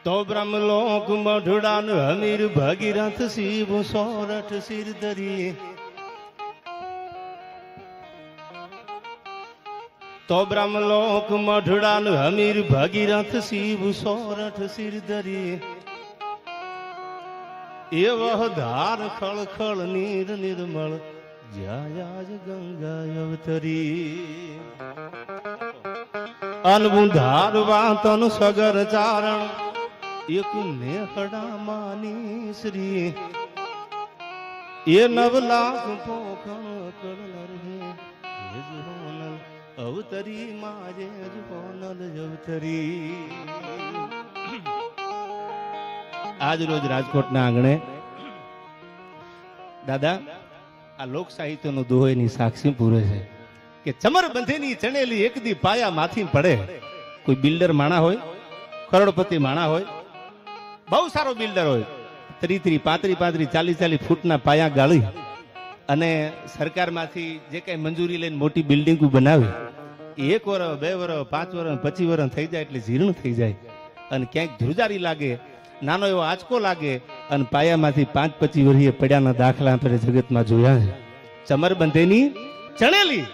તો બ્રહ્મલોક મઢડાન હમીર ભગીરથ શિવ સોરઠ સિર ધરી તો બ્રહ્મલોક મઢડાન હમીર ભગીરથ શિવ સોરઠ સિર ધરી એ વહ ધાર ખળ ખળ નીર નિર્મળ જ્યાં ગંગા અવતરી અનબુંધાર વાતન સગર ચારણ એક નેહડા માની શ્રી એ નવ લાખ પોખણ કળનર હે હોનલ અવતરી માજે હોનલ અવતરી. આજ રોજ રાજકોટના આંગણે દાદા આ લોક સાહિત્યનો દોહેની સાક્ષી પૂરે છે કે ચમર બંધેની ચણેલી એક દી પાયા માથી પડે. કોઈ બિલ્ડર માણા હોય, કરોડપતિ માણા હોય, બહુ સારો બિલ્ડર હોય, 30, 35, 40 ફૂટના પાયા ગાળી અને સરકારમાંથી જે કઈ મંજૂરી લઈને મોટી બિલ્ડિંગો બનાવી, 1 વર્ષ 2 વર્ષ 5 વર્ષ 25 વર્ષ થઈ જાય એટલે જીર્ણ થઈ જાય અને ક્યાંક ધ્રુજારી લાગે, નાનો એવો આંચકો લાગે અને પાયામાંથી 5-25 વર્ષીય પડ્યાના દાખલા આપણે જગતમાં જોયા છે. ચમર બંધેની ચણેલી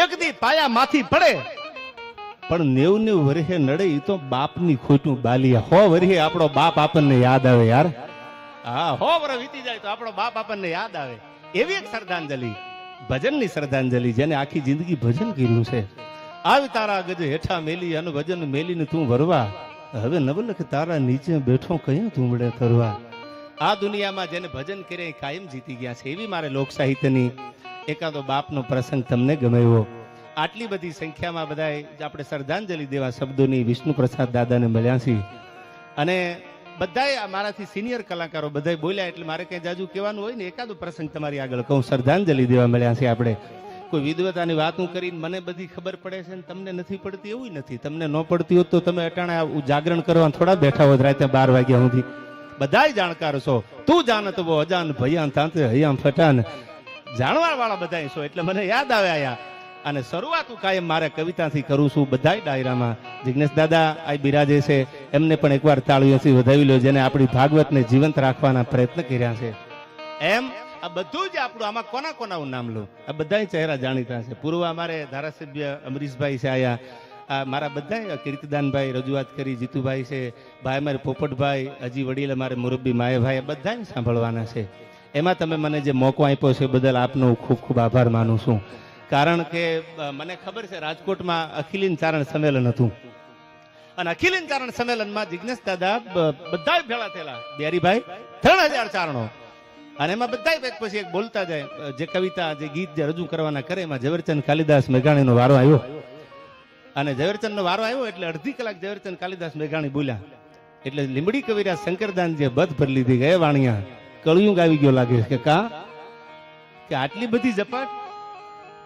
એક દી પાયા માથી પડે પણ 90 વર્ષે નડે એ તો બાપની ખોટું બાલિયા. 100 વર્ષે આપણો બાપ આપણને યાદ આવે યાર. હા, 100 વર્ષ વીતી જાય તો આપણો બાપ આપણને યાદ આવે. એવી એક શ્રદ્ધાંજલિ, ભજનની શ્રદ્ધાંજલિ, જેને આખી જિંદગી ભજન કર્યું છે. આવી તારા ગજ હેઠા મેલી અને ભજન મેલીને તું વરવા, હવે નવલખ તારા નીચે બેઠો કયા તુંબડે કરવા. આ દુનિયામાં જેને ભજન કરે કાયમ જીતી ગયા છે. એવી મારે લોક સાહિત્યની એકાદો બાપનો પ્રસંગ તમને ગમ્યો. આટલી બધી સંખ્યામાં બધાએ આપણે શ્રદ્ધાંજલિ દેવા શબ્દોની વિષ્ણુ પ્રસાદ દાદાને મળ્યા છે અને બધાએ મારાથી સિનિયર કલાકારો બધાએ બોલ્યા એટલે મારે કઈ જાજુ કહેવાનું હોય ને એકાદો પ્રસંગ તમારી આગળ કહું. શ્રદ્ધાંજલિ દેવા મળ્યા છે આપણે. કોઈ વિદવતાની વાતો કરીને મને બધી ખબર પડે છે ને તમને નથી પડતી એવું નથી. તમને ન પડતી હોત તો તમે અટાણે જાગરણ કરવા થોડા બેઠા હોત રાતે 12 વાગ્યા સુધી. બધાય જાણકાર છો. તું જાણત વો અજાન ભયાન તાંતે હયામ ફટાન, જાણવા વાળા બધા છો એટલે મને યાદ આવે આયા. અને શરૂઆત કાયમ મારે કવિતાથી કરું છું. બધાય ડાયરામાં જિગ્નેશ દાદા આ બિરાજે છે, એમને પણ એકવાર તાળીઓથી વધાવી લો, જેને આપણી ભાગવતને જીવંત રાખવાના પ્રયત્ન કર્યા છે. એમ આ બધું જ આપણું આમાં કોના કોનાનું નામ લો, આ બધા ચહેરા જાણીતા છે. પૂર્વ અમારે ધારાસભ્ય અમરીશભાઈ છે આયા, આ મારા બધા કીર્તિદાનભાઈ રજૂઆત કરી, જીતુભાઈ છે, ભાઈ અમારે પોપટભાઈ, હજી વડીલ અમારે મુરબ્બી માયાભાઈ, બધા સાંભળવાના છે. એમાં તમે મને જે મોકો આપ્યો છે બદલ આપનો ખૂબ ખૂબ આભાર માનું છું. કારણ કે મને ખબર છે રાજકોટમાં અખિલીન ચારણ સંમેલન હતું અને અખિલીન ચારણ સંમેલનમાં જિગ્નેશ દાદા બધા ભેળા થયેલા, બેરીભાઈ 3000 ચારણો, અને એમાં બધા એક પછી એક બોલતા જાય. જે કવિતા જે ગીત જે રજૂ કરવાના કરે એમાં ઝવેરચંદ કાલિદાસ મેઘાણીનો વારો આવ્યો અને ઝવેરચંદનો વારો આવ્યો એટલે અડધી કલાક ઝવેરચંદ કાલિદાસ મેઘાણી બોલ્યા એટલે લીંબડી કવિરાજ શંકરદાન જે બધ ભરી લીધી ગયા વાણિયા કળિયુગ આવી ગયો લાગે છે કે આટલી બધી ઝપાટ.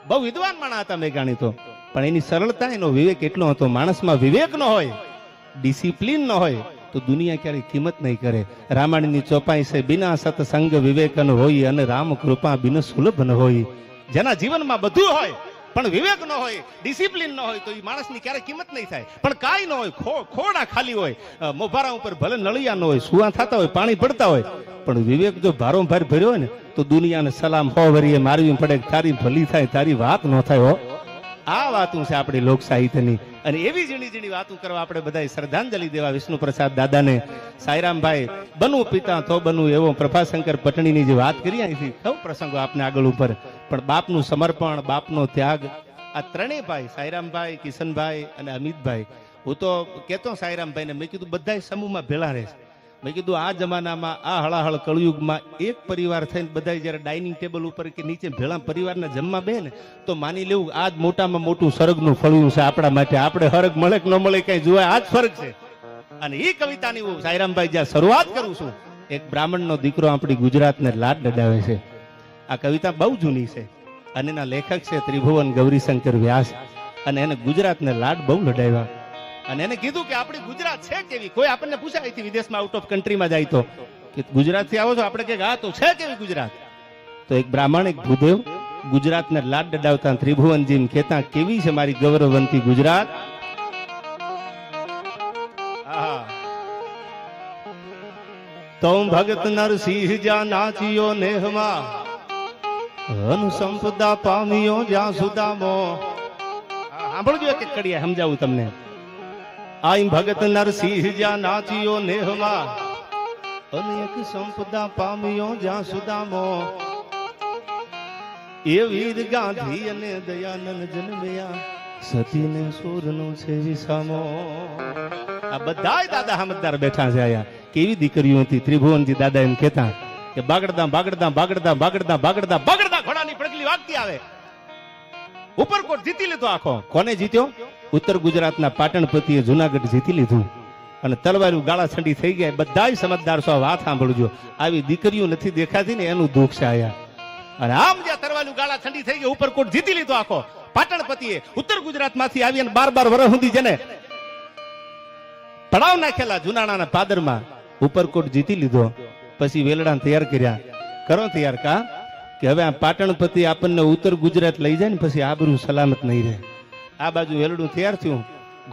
બહુ વિદ્વાન માણસ હતા મેઘાણી તો, પણ એની સરળતા, એનો વિવેક એટલો હતો. માણસમાં વિવેક ન હોય, ડિસિપ્લિન ન હોય તો દુનિયા ક્યારેય કિંમત નહીં કરે. રામાયણની ચોપાઈ છે, બિના સત્સંગ વિવેકન હોય અને રામ કૃપા બિન સુલભ ન હોય. જેના જીવનમાં બધું હોય પણ વિવેક ન હોય, ડિસિપ્લિન ન હોય તો એ માણસની ક્યારેય કિંમત નહીં થાય. પણ કાંઈ ન હોય, ખોડા ખાલી હોય, મોભારા ઉપર ભલે નળિયા ન હોય, સુવા થતા હોય, પાણી પડતા હોય, પણ વિવેક જો ભારોભાર ભર્યો હોય ને તો દુનિયાને સલામ 100 વરીએ મારવી પડે, તારી ભલી થાય, તારી વાત ન થાય હો. આ વાતું છે આપણી લોક સાહિત્યની. અને એવી ઝીણી ઝીણી વાતું કરવા આપણે બધા શ્રદ્ધાંજલિ દેવા વિષ્ણુ પ્રસાદ દાદાને. સાઈરામભાઈ બનવું પિતા તો બનવું એવો પ્રભાશંકર પટણીની જે વાત કરી અહીંથી સૌ પ્રસંગો આપને આગળ ઉપર, પણ બાપનું સમર્પણ, બાપનો ત્યાગ, આ ત્રણેય ભાઈ સાઈરામભાઈ, કિશનભાઈ અને અમિતભાઈ. હું તો કહેતો સાઈરામભાઈને, મેં કીધું બધા સમૂહમાં ભેળા રહે છે. મેં કીધું આ જમાનામાં આ હળાહળ કળયુગમાં એક પરિવાર થઈને બધા જયારે ડાઇનિંગ ટેબલ ઉપર કે નીચે ભેળા પરિવારના જમવા બે ને તો માની લેવું આ જ મોટામાં મોટું સ્વર્ગનું ફળ્યું છે આપણા માટે. આપણે હરગ મળે કે ન મળે કઈ જોવાય, આ જ સ્વર્ગ છે. અને એ કવિતાની હું સાઈરામભાઈ જ્યાં શરૂઆત કરું છું, એક બ્રાહ્મણનો દીકરો આપણી ગુજરાતને લાડ લડાવે છે. આ કવિતા બહુ જૂની છે અને એના લેખક છે ત્રિભુવન ગૌરીશંકર વ્યાસ, અને એને ગુજરાતને લાડ બહુ લડાવ્યા અને એને કીધું કે આપણી ગુજરાત છે કેવી. કોઈ આપણને પૂછાય અહીંથી વિદેશમાં આઉટ ઓફ કન્ટ્રીમાં જાય તો કે ગુજરાત થી આવો છો, આપણે કે હા તો છે કેવી ગુજરાત. તો એક બ્રાહ્મણ, એક ભૂદેવ ગુજરાતને લાડ લડાવતા ત્રિભુવનજી કહેતા કેવી છે મારી ગૌરવવંતી ગુજરાત. તો ભગત નરસિંહ જ્યાં નાચ્યો નેહમાં, અનુ સંપદા પામ્યો જ્યાં સુદામો. સાંભળજો એક કડીએ સમજાવું તમને. આઈ ભગત નરસિંહ જ્યાં નાચ્યો નેહમાં, અનેક સંપદા પામ્યો જ્યાં સુદામો. એ વીર ગાંધી અને દયાનંદ જન્મ્યા, સતીને સૂરનો છે વિસામો. આ બધાય દાદા સમજદાર બેઠા છે આયા. કેવી દીકરીઓ હતી. ત્રિભુવનજી દાદા એમ કહેતા કે બાગડદા બાગડદા બાગડદા બાગડદા બાગડદા બાગડદા ઘોડાની પડગલી વાગતી આવે. ઉપરકોટ જીતી લીધો આખો. કોને જીત્યો? ઉત્તર ગુજરાતના પાટણપતિએ જુનાગઢ જીતી લીધું. અને તલવારું ગાળા છંડી થઈ ગયા. બધાય સમજદાર છો, વાત સાંભળજો. આવી દીકરીઓ નથી દેખાતી ને એનું દુઃખ છે આયા. અને આમ જ્યાં તરવાલું ગાળા ઠંડી થઈ ગઈ, ઉપરકોટ જીતી લીધો આખો. પાટણપતિએ ઉત્તર ગુજરાતમાંથી આવી અને 12 વર્ષ સુધી જેને પડાવ નાખેલા જુનાણાના પાદરમાં, ઉપરકોટ જીતી લીધો. પછી વેલડા તૈયાર કર્યા. કરો તૈયાર કા કે હવે આ પાટણપતિ આપણને ઉત્તર ગુજરાત લઈ જાય ને પછી આબરૂ સલામત નહીં રહે. આ બાજુ વેલડું તૈયાર થયું,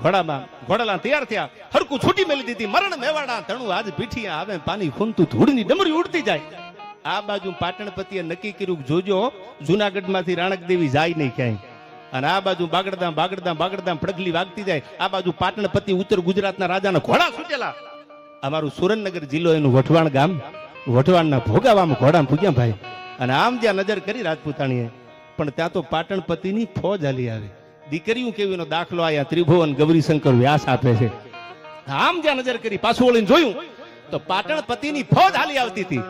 ઘોડાલા તૈયાર થયા, હરકું છૂટી મેલી દીધી. મરણ મેવાડા તણું આજ પીઠિયા આવે, પાણી ખૂંતું ધૂળની ડમરી ઉડતી જાય. આ બાજુ પાટણપતિએ નક્કી કર્યું, જોજો જુનાગઢ માંથી રાણક દેવી જાય નહીં ક્યાંય. અને આ બાજુ બાગડદા બાગડદા બાગડદા પડગલી વાગતી જાય. આ બાજુ પાટણપતિ ઉત્તર ગુજરાતના રાજાના ઘોડા છૂટેલા. અમારું સુરેન્દ્રનગર જિલ્લો એનું વઢવાણ ગામ, વઢવાણના ભોગાવામાં ઘોડા પૂગ્યા ભાઈ. અને આમ જ્યાં નજર કરી રાજપૂતાણીએ, પણ ત્યાં તો પાટણપતિની ફોજ હાલી આવે. દીકરીઓ કેવીનો દાખલો આયા ત્રિભુવન ગૌરીશંકર વ્યાસ આપે છે. આમ જ્યાં નજર કરી પાછું વળીને જોયું તો પાટણપતિની ફોજ હાલી આવતી હતી.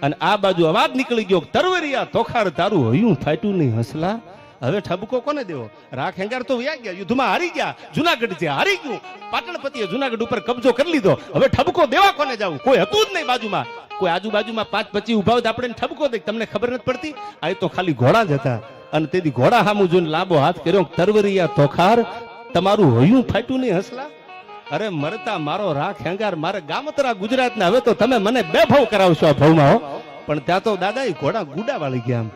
અને આ બાજુ અવાજ નીકળી ગયો, તરવરિયા તોખાર તારું હયું ફાટ્યું નહીં હસલા. હવે ઠબકો કોને દેવો? રાખ હેંગાર તો વ્યા ગયા, યુદ્ધમાં હારી ગયા. જુનાગઢ છે હારી ગયું. પાટણપતિએ જુનાગઢ ઉપર કબજો કરી લીધો. હવે ઠબકો દેવા કોને જવું? કોઈ હતું જ નહીં બાજુમાં. કોઈ આજુબાજુમાં 5-25 ઉભા હોય તો આપણે ઠબકો દે. તમને ખબર નથી પડતી? આ તો ખાલી ઘોડા જ હતા. અને તેથી ઘોડા સામું જોઈને લાંબો હાથ કર્યો, તરવરિયા તોખાર તમારું હયું ફાટ્યું નહીં હસલા. અરે મરતા મારો રાખ હેંગાર, મારે ગામતરા ગુજરાતના. હવે તો તમે મને બે ભાવ કરાવશો આ ભાવમાં. પણ ત્યાં તો દાદા એ ઘોડા ગુડા વાળી ગયા,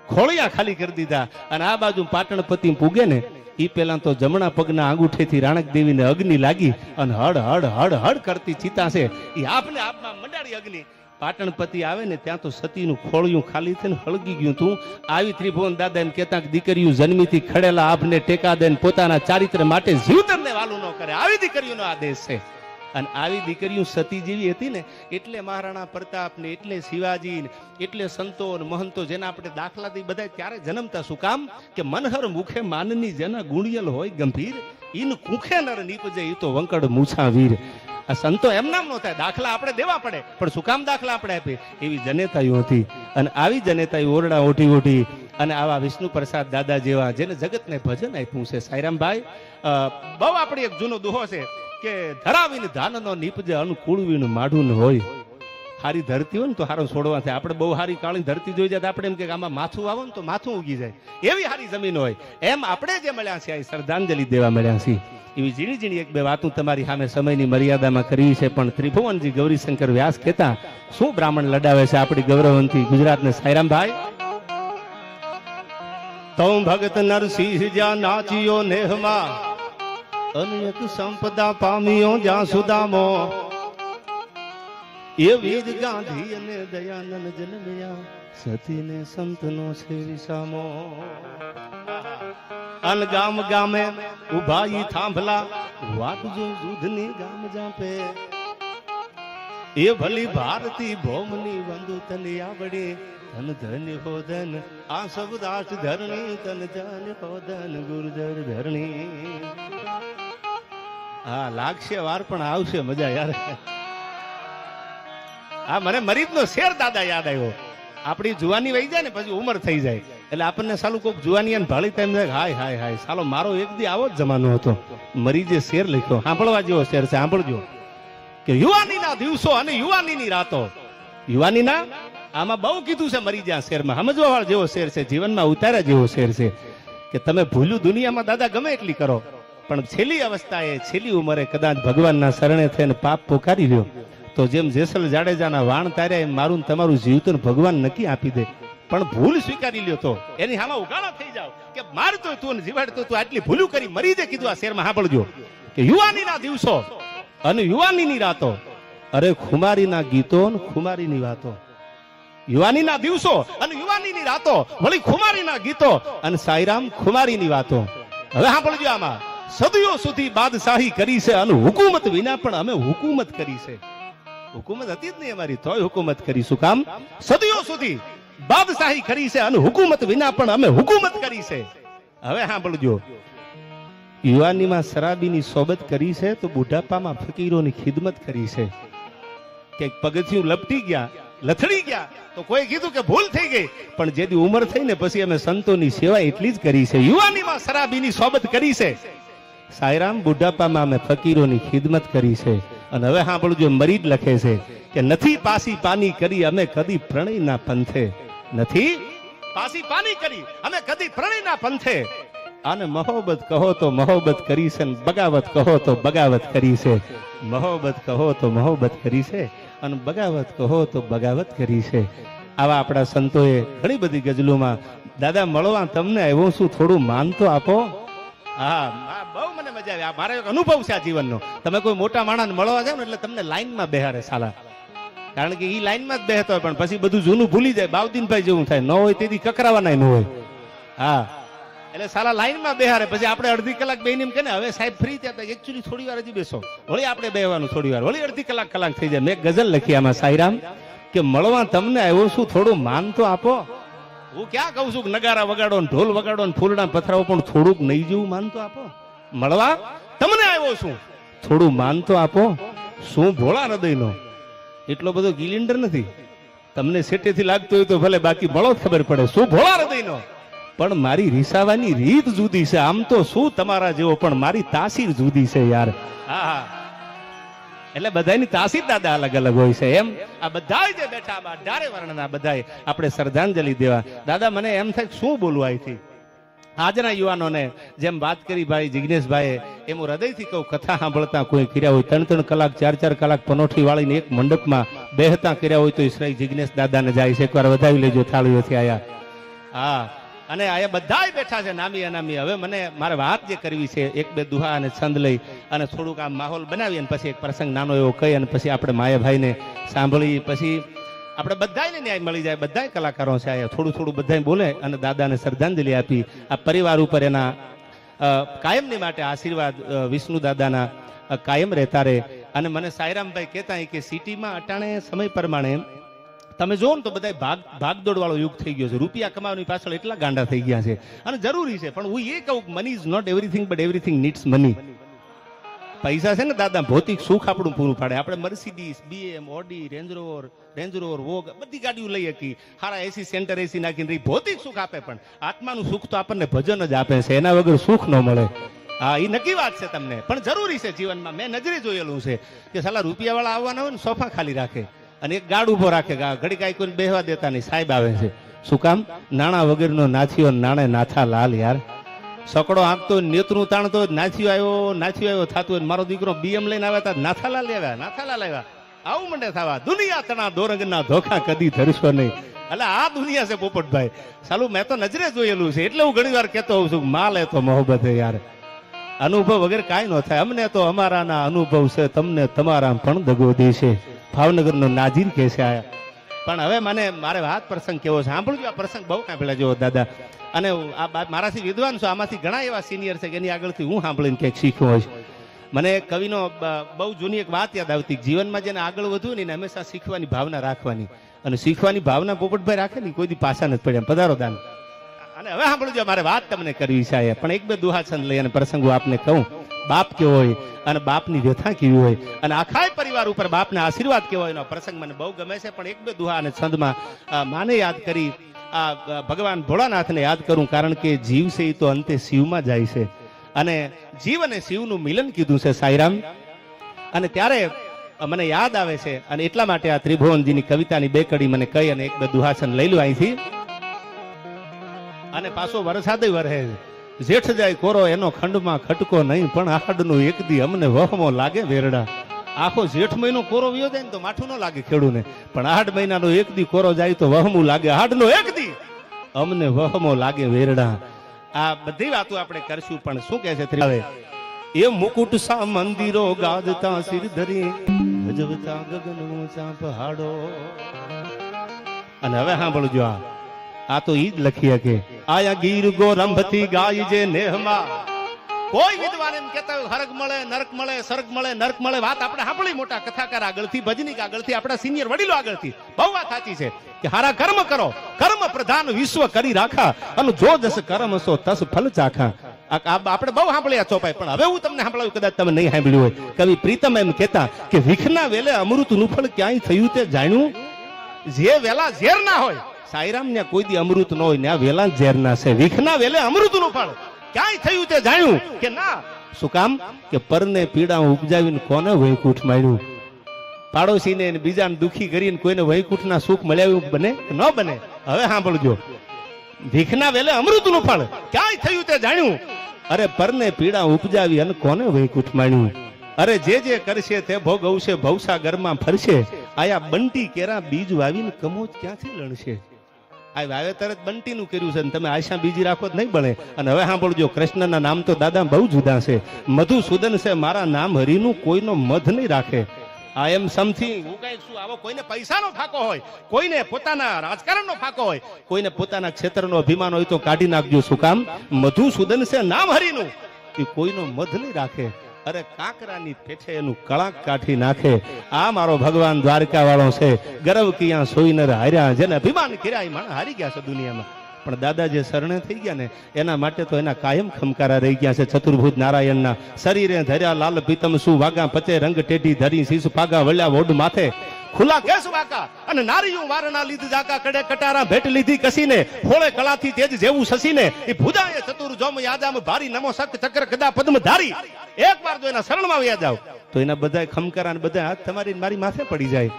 ખોળિયા ખાલી કરી દીધા. અને આ બાજુ પાટણપતિ પૂગે ને એ પેલા તો જમણા પગના આંગૂઠેથી રાણક દેવીને અગ્નિ લાગી અને હડ હડ હડ હડ કરતી ચિતા છે એ આપને આપમાં મંડાળી અગ્નિ. પાટણપતિ આવે ને ત્યાં તો સતીનું ખોળિયું ખાલી થઈને હળગી ગયું તું. આવી ત્રિભુવન દાદા એમ કહેતા કે દીકરીઓ જન્મીથી ખડેલા આપને ટેકા દે, પોતાના ચારિત્ર માટે જીવતરને વાલું ન કરે. આવી દીકરીઓનો આદેશ છે. અને આવી દીકરીઓ સતી જેવી હતી ને એટલે મહારાણા પ્રતાપ ને, એટલે શિવાજી ને, એટલે સંતો મહંતો જેના આપણે દાખલાથી બધા ત્યારે જન્મતા. શું કામ? કે મનહર મુખે માનની જેના ગુણિયલ હોય ગંભીર, ઈન કુખે નર નીપજે ઈ તો વંકડ મૂછા વીર. આ સંતો એમ નામ નો થાય, દાખલા આપણે દેવા પડે. પણ શું કામ દાખલા આપણે આપીએ? એવી જનેતાઓ હતી. અને આવી જનેતાઓ ઓરડા ઓઠી ઓઠી અને આવા વિષ્ણુ પ્રસાદ દાદા જેવા જેને જગતને ભજન આપ્યું છે. સાયરામભાઈ બહુ આપણી એક જૂનો દુહો છે કે ધરાવીને ધાનનો નીપજે અનુકૂળવીનું માઢું હોય. હારી ધરતી હોય ને તો હારો છોડવા થાય. આપણે બહુ હારી કાળી ધરતી જોઈ જાય આપણે એમ કે આમાં માથું આવે ને તો માથું ઉગી જાય. એવી હારી જમીન હોય. એમ આપણે જે મળ્યા છે આ શ્રદ્ધાંજલિ દેવા મળ્યા છે. એવી ઝીણી ઝીણી એક બે વાતો તમારી સામે સમયની મર્યાદામાં કરવી છે. પણ ત્રિભુવનજી ગૌરીશંકર વ્યાસ કહેતા શું બ્રાહ્મણ લડાવે છે આપણી ગૌરવવંતી ગુજરાતને. સાયરામભાઈ તો ભગત નરસિંહ જ્યાં નાચ્યો નેહમાં, અનેક સંપદા પામ્યો જ્યાં સુદામો. એ વીર ગાંધી અને દયાનંદ જન્મ્યા, સતીને સંતનો છે વિસામો. અન ગામ ગામે ઉભા ઈ થાંભલા, વાટ જો દૂધની ગામ જાપે. એ ભલી ભારતી ભૌમની વંદુ તને આવડે, ધન ધન હો ધન આ સબદાસ ધરણી, તન ધન હો ધન ગુરુધર ધરણી. હા લાગશે વાર પણ આવશે મજા યાર. હા મને મરીદનો શેર દાદા યાદ આવ્યો. આપણી જુવાની વહી જાય ને પછી ઉંમર થઈ જાય એટલે આપણને સાલું કોઈક જુવાની ભાળી ટાઈમ થાય હાય હાય હાય સાલો મારો એક દી આવો જ જમાનો હતો. મરીજે શેર લખ્યો, સાંભળવા જેવો શેર છે, સાંભળજો. કે યુવાનીના દિવસો અને યુવાનીની રાતો. યુવાનીના આમાં બહુ કીધું છે મરીજા શેરમાં. સમજવા વાળો જેવો શેર છે, જીવનમાં ઉતાર્યા જેવો શેર છે. કે તમે ભૂલ્યું દુનિયામાં દાદા ગમે એટલી કરો પણ છેલ્લી અવસ્થાએ છેલ્લી ઉંમરે કદાચ ભગવાનના શરણે થઈને પાપ પોકારી લ્યો તો જેમ જેસલ જાડેજાના વાણ તાર્યા એમ મારું તમારું જીવતન ભગવાન નક્કી આપી દે. પણ ભૂલ સ્વીકારી લ્યો તો એની હામાં ઉગાડા થઈ જાવ કે મારતો તું જીવાડતો તું આટલી ભૂલું કરી મરી દે. કીધું આ શેરમાં સાંભળજો કે યુવાનીના દિવસો અને યુવાનીની રાતો અરે ખુમારીના ગીતો ને ખુમારીની વાતો, યુવાનીના દિવસો અને યુવાનીની રાતો, વળી ખુમારીના ગીતો અને સાઈરામ ખુમારીની વાતો. હવે સાંભળજો, આમાં સદીઓ સુધી બાદશાહી કરી છે અને હુકુમત વિના પણ અમે હુકુમત કરી છે. હુકુમત હતી જ નહીં અમારી, તોય હુકુમત કરી. શું કામ? સદીઓ સુધી બાદશાહી કરી છે અને હુકુમત વિના પણ અમે હુકુમત કરી છે. હવે સાંભળજો, યુવાનીમાં શરાબીની સોબત કરી છે તો બુઢાપામાં ફકીરોની ખિદમત કરી છે. કે પગથિયું લપટી ગયા, લથડી ગયા તો કોઈ કીધું કે ભૂલ થઈ ગઈ, પણ જેથી ઉંમર થઈ ને પછી અમે સંતોની સેવા એટલી જ કરી છે. યુવાનીમાં શરાબીની સોબત કરી છે, સાયરામ બુઢાપામાં અમે ફકીરોની ખિદમત કરી છે. અને હવે સાંભળજો, મરીદ લખે છે કે નથી પાસી પાની કરી અમે કદી પ્રણયના પંથે, નથી પાસી પાની કરી અમે કદી પ્રણયના પંથે. અને મહોબત કહો તો મહોબત કરી છે, બગાવત કહો તો બગાવત કરી છે. મહોબત કહો તો મહોબત કરી છે અને બગાવત કહો તો બગાવત કરી છે. આવા આપણા સંતોએ ઘણી બધી ગઝલોમાં દાદા મળવા તમને આવ્યો છું, થોડું માન તો આપો. હા, બહુ મને મજા આવી. આ મારો એક અનુભવ છે આ જીવનનો. તમે કોઈ મોટા માણસને મળવા જાવ ને એટલે તમને લાઈનમાં બેહારે સાલા, કારણ કે એ લાઈનમાં જ બેહતો હોય પણ પછી બધું જૂનું ભૂલી જાય. બાવદીનભાઈ જેવું થાય, ન હોય તેથી કકરાવાના ન હોય. હા, એટલે સાલા લાઈનમાં બેહારે. પછી આપણે અડધી કલાક બેહીને કે ને હવે સાહેબ ફ્રી થયા હતા, એકચ્યુઅલી થોડી વાર હજી બેસો, વળી આપણે બેહવાનું થોડી વાર, વળી અડધી કલાક થઈ જાય. મેં ગઝલ લખી આમાં સાઈરામ કે મળવા તમને આવ્યો છું, થોડું માન તો આપો. હું ક્યાં કહું છું કે નગારા વગાડો ને ઢોલ વગાડો ને ફૂલડા પથરાવો, પણ થોડુંક નહીં જેવું માન તો આપો. મળવા તમને આવ્યો છું, થોડું માન તો આપો. શું ભોળા હૃદયનો, એટલો બધો ગિલિન્ડર નથી. તમને સેટેથી લાગતું હોય તો ભલે, બાકી મળો ખબર પડે. શું ભોળા હૃદયનો, પણ મારી રીસાવાની રીત જુદી છે. આમ તો શું તમારા જેવો, પણ મારી તાસીર જુદી છે યાર. હા હા, એટલે બધાની તાસીર દાદા અલગ અલગ હોય છે. એમ આ બધા જે બેઠા ડારે વર્ણના બધા આપણે શ્રદ્ધાંજલિ દેવા. દાદા મને એમ થાય શું બોલવું અહીંથી. આજના યુવાનોને જેમ વાત કરી ભાઈ જિગ્નેશભાઈએ, એમ હું હૃદયથી કહું, કથા સાંભળતા કોઈ કર્યા હોય 3-3 કલાક 4-4 કલાક પનોઠી વાળીને એક મંડપમાં બેહતા કર્યા હોય તો શ્રી જિગ્નેશ દાદાને જાય છે. એકવાર વધાવી લેજો થાળીઓથી આયા. હા, અને અહીંયા બધા બેઠા છે નામી અનામી. હવે મને મારે વાત જે કરવી છે, 1-2 દુહા અને છંદ લઈ અને થોડુંક આમ માહોલ બનાવી અને પછી એક પ્રસંગ નાનો એવો કહી અને પછી આપણે માયાભાઈને સાંભળી, પછી આપણે બધાને ન્યાય મળી જાય. બધા કલાકારો છે અહીંયા, થોડું થોડું બધા બોલે અને દાદાને શ્રદ્ધાંજલિ આપી. આ પરિવાર ઉપર એના કાયમની માટે આશીર્વાદ વિષ્ણુ દાદાના કાયમ રહેતા રહે. અને મને સાયરામભાઈ કહેતા કે સિટીમાં અટાણે સમય પ્રમાણે તમે જોવો ને તો બધા ભાગદોડ વાળો યુગ થઈ ગયો છે. રૂપિયા કમાવાની પાછળ એટલા ગાંડા થઈ ગયા છે અને જરૂરી છે, પણ હું એ કહું money is not everything but everything needs money. પૈસા છે ને દાદા ભૌતિક સુખ આપણું પૂરું પાડે. આપણે Mercedes, BM, Audi, Range Rover, Vogue બધી ગાડીઓ લઈ શકીએ, સારા એસી સેન્ટર એસી નાખીને રહી, ભૌતિક સુખ આપે, પણ આત્માનું સુખ તો આપણને ભજન જ આપે છે. એના વગર સુખ ન મળે. હા, એ નક્કી વાત છે તમને, પણ જરૂરી છે જીવનમાં. મેં નજરે જોયેલું છે કે સાલા રૂપિયા વાળા આવવાના હોય ને સોફા ખાલી રાખે અને એક ગાડ ઉભો રાખે, ઘડી કાંઈ કોઈને બેહવા દેતા નહીં. સાહેબ આવે છે, શું કામ? નાણા વગરનો નાથીઓ નાણે નાથા લાલ. યાર સકડો આપતો નેતરું તાણતો નાથ્યો આવ્યો થતું હોય. મારો દીકરો BM લઈને આવ્યા હતા, નાથાલાલ આવ્યા. આવું મંડે થવા. દુનિયા તણા દોરંગના ધોખા કદી ધરશો નહીં. એટલે આ દુનિયા છે પોપટભાઈ. સાલું મેં તો નજરે જોયેલું છે, એટલે હું ઘણી વાર કહેતો હોઉં છું માલ એ તો મોહબ્બત હે યાર. અનુભવ વગર કાંઈ ન થાય. અમને તો અમારાના અનુભવ છે, તમને તમારા પણ દગો દેશે. ભાવનગરનો નાજીર કે છે આયા. પણ હવે મારે વાત પ્રસંગ કેવો છે સાંભળજો. આ પ્રસંગ બહુ કાંઈ જેવો દાદા, અને આ મારાથી વિદ્વાન છો, આમાંથી ઘણા એવા સિનિયર છે કે એની આગળથી હું સાંભળીને કંઈક શીખ્યો હોય. મને કવિનો બહુ જૂની એક વાત યાદ આવતી, જીવનમાં જેને આગળ વધવું ને હંમેશા શીખવાની ભાવના રાખવાની. અને શીખવાની ભાવના પોપટભાઈ રાખે ને કોઈ દી પાછા નથી પડ્યા. પધારો દાન. અને હવે સાંભળજો, મારે વાત તમને કરવી છે, પણ 1-2 દુહા છંદ લઈ અને પ્રસંગો આપને કહું. બાપ કેવો હોય અને બાપની વ્યથા કેવી હોય અને આખા પરિવાર ઉપર બાપના આશીર્વાદ કેવો હોય, પ્રસંગ મને બહુ ગમે છે. પણ 1-2 દુહા અને છંદમાં માને યાદ કરી, આ ભગવાન ભોળાનાથને યાદ કરું, કારણ કે જીવ છે એ તો અંતે શિવમાં જાય છે. અને જીવ અને શિવનું મિલન કીધું છે સાઈરામ. અને ત્યારે મને યાદ આવે છે, અને એટલા માટે આ ત્રિભુવનજીની કવિતાની 2 કડી મને કહી અને 1-2 દુહાસન લઈ લો અહીંથી. અને પાછો વરસાદ વરહે, જેઠ જાય કોરો એનો ખંડમાં ખટકો નહીં, પણ આહાડનું એક દી અમને વહમો લાગે વેરડા. આખો જેઠ મહિનો કોરો વ્યો જાય ને તો માઠું ન લાગે ખેડૂને, પણ 8 મહિનાનો એક દી કોરો જાય તો વહમું લાગે. આહાડનો એક દી અમને વહમો લાગે વેરડા. આ બધી વાતો આપણે કરશું, પણ શું કહે છે એ મુકુટ સા મંદિરો ગાજતા સિર ધરી ગજવતા ગગન ઊંચા પહાડો. અને હવે સાંભળજો, આ તો ઈ જ લખી કે આયા ગીર ગોરંભથી ગાય જે નેહમાં. કોઈ વિદ્વાન એમ કહેતા હોય હરગ મળે, નરક મળે, સ્વર્ગ મળે, નરક મળે. વાત આપણે સાંભળી મોટા કથાકાર આગળથી, ભજનીક આગળથી, આપણા સિનિયર વડીલો આગળથી. બહુ વાત સાચી છે કે હારા કર્મ કરો, કર્મ પ્રધાન વિશ્વ કરી રાખા, અને જો જસ કર્મ સો તસ ફલ ચાખા. આપણે બહુ સાંભળ્યા ચોપાઈ, પણ હવે હું તમને સાંભળાવું, કદાચ તમે નહીં સાંભળ્યું હોય. કવિ પ્રીતમ એમ કહેતા કે વિખના વેલે અમૃતનું ફળ ક્યાંય થયું તે જાણ્યું. જે વેલા ઝેર ના હોય, સાઈરામ ને કોઈ દી અમૃત ન હોય ને આ વેલા ઝેર ના છે. વિખના વેલે અમૃતનું ફળ ક્યાંય થયું તે જાણ્યું કે ના. શું કામ કે પરને પીડા ઉપજાવીને કોને વૈકુંઠ માંડ્યું. પાડોશીને બીજાને દુખી કરીને કોઈને વૈકુંઠના સુખ મળ્યા બને ન બને. હવે સાંભળજો, ભીખના વેલે અમૃતનું ફળ ક્યાંય થયું તે જાણ્યું. અરે પરને પીડા ઉપજાવી અને કોને વૈકુંઠ માંડ્યું. અરે જે જે કરશે તે ભોગવશે, ભવસાગરમાં ફરશે. આયા બંટી કેરા બીજ વાવીને કમોજ ક્યાંથી લણશે. આ વાવેતર જ બંટીનું કર્યું છે, તમે આશા બીજી રાખો જ નહીં બને. અને હવે સાંભળજો, કૃષ્ણના નામ તો દાદા બહુ જુદા છે. મધુસૂદન છે મારા નામ હરિનું, કોઈનો મધ નહીં રાખે. આ એમ સમથિંગ હું કઈ શું, આવો કોઈને પૈસાનો ફાકો હોય, કોઈને પોતાના રાજકારણનો ફાકો હોય, કોઈને પોતાના ક્ષેત્રનો અભિમાન હોય તો કાઢી નાખજો. શું કામ? મધુસૂદન છે નામ હરિનું, એ કોઈનો મધ નહીં રાખે. અરે કાકરાની પેઠે એનું કળાક કાઢી નાખે. આ મારો ભગવાન દ્વારકા વાળો છે. ગરવ કિયા સોઈનર હાર્યા, જેને અભિમાન કર્યા એ માણસ હારી ગયા છે દુનિયામાં. પણ દાદા જે શરણે થઈ ગયા ને એના માટે તો એના કાયમ ખમકારા રહી ગયા છે. ચતુર્ભુજ નારાયણના શરીરે ધર્યા લાલ પીતમ શું વાગા પચે રંગ ટેઢી ધરી શીશ ફાગા વળ્યા વોડ માથે ખુલ્લા કેસ વાકા. અને નારીયું વારના લીધ જાકા કડે કટારા ભેટ લીધી કસીને હોળે કળાથી તેજ જેવું સસીને એ ભુજાએ ચતુર જોમ યાદામ ભારી નમો સક ચક્ર કદા પદ્મ ધારી. એક વાર જો એના શરણમાં વ્યા જાવ તો એના બધા ખમકારા બધા હાથ તમારી મારી માથે પડી જાય.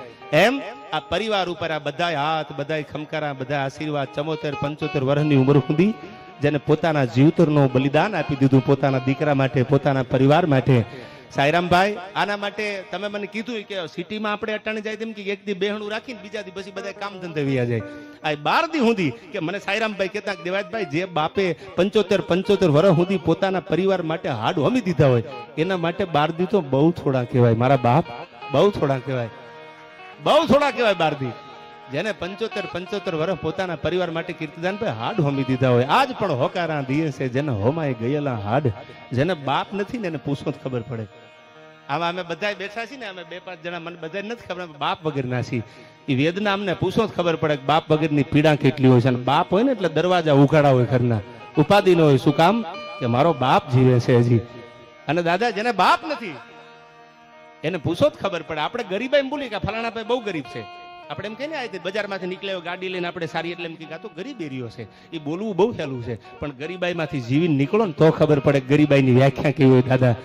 એમ આ પરિવાર ઉપર આ બધા હાથ, બધા ખમકારા, બધા આશીર્વાદ 74-75 વર્ષની ઉંમર સુધી જેને પોતાના જીવતરનું બલિદાન આપી દીધું, પોતાના દીકરા માટે, પોતાના પરિવાર માટે. સાયરામભાઈ, આના માટે તમે મને કીધું કે સિટીમાં આપણે અટાણે જાય તેમ કે એક દી બેહણું રાખીને બીજા દી પછી બધા કામ ધંધે વ્યા જાય. આ 12 દી સુધી કે મને સાયરામભાઈ કહેતા દેવાજભાઈ, જે બાપે 75 વર્ષ સુધી પોતાના પરિવાર માટે હાડ હોમી દીધા હોય એના માટે 12 દી તો બહુ થોડા કહેવાય. મારા બાપ બહુ થોડા કહેવાય, બહુ થોડા કહેવાય 12 દી. જેને 75 વર્ષ પોતાના પરિવાર માટે કીર્તિદાનભાઈ હાડ હોમી દીધા હોય, આજ પણ હોકારા દીએ છે જેને હોમાય ગયેલા હાડ. જેને બાપ નથી ને એને પૂછો જ ખબર પડે. આમાં અમે બધા બેઠા છીએ ને, અમે 2-5 જણા, મને બધા નથી ખબર, બાપ વગરના છીએ. એ વેદના અમને પૂછો જ ખબર પડે કે બાપ વગરની પીડા કેટલી હોય છે. અને બાપ હોય ને એટલે દરવાજા ઉઘાડા હોય ઘરના, ઉપાધિ ન હોય. શું કામ? કે મારો બાપ જીવે છે હજી. અને દાદા જેને બાપ નથી એને પૂછો જ ખબર પડે. આપણે ગરીબાઈ એમ બોલી કે ફલાણા ભાઈ બહુ ગરીબ છે. આપણે એમ કહીએ ને બજારમાંથી નીકળ્યો ગાડી લઈને આપણે સારી એટલે એમ કે તો ગરીબ એરિયો છે. એ બોલવું બહુ સહેલું છે, પણ ગરીબાઈમાંથી જીવીને નીકળો ને તો ખબર પડે ગરીબાઈની વ્યાખ્યા કેવી હોય. દાદા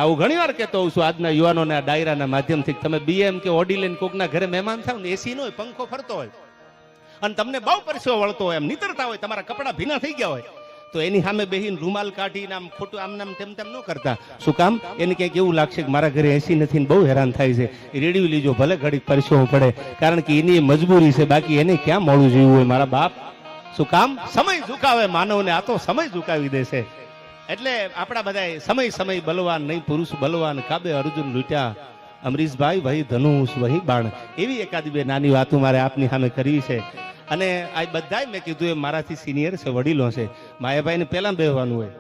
આવું ઘણી વાર કહેતો હોઉં છું આજના યુવાનોના ડાયરાના માધ્યમથી. તમે બીએમ કે ઓડી લઈને કોકના ઘરે મહેમાન થાવ ને, એસી નો હોય, પંખો ફરતો હોય અને તમને બહુ પરસેવો વળતો હોય, એમ નીતરતા હોય, તમારા કપડા ભીના થઈ ગયા હોય, તો એની સામે બેહીને રૂમાલ કાઢીને આમ ખોટું આમ નામ તેમ તેમ ન કરતા. શું કામ? એને ક્યાંક એવું લાગશે કે મારા ઘરે એસી નથી ને બહુ હેરાન થાય છે, રેડિયો લીજો, ભલે ઘડીક પરસેવો પડે, કારણ કે એની મજબૂરી છે, બાકી એને ક્યાં મોડું જોયું હોય મારા બાપ. શું કામ? સમય ઝુકાવે માનવને, આ તો સમય ઝુકાવી દેશે. એટલે આપણા બધા સમય બલવાન નહીં, પુરુષ બલવાન, કાબે અર્જુન લૂટ્યા, અમરીશભાઈ વહી ધનુષ વહી બાણ. એવી એકાદી બે નાની વાતો મારે આપની સામે કરવી છે. અને આ બધા મેં કીધું એ મારાથી સિનિયર છે, વડીલો છે. માયાભાઈ ને પહેલા બેહવાનું હોય.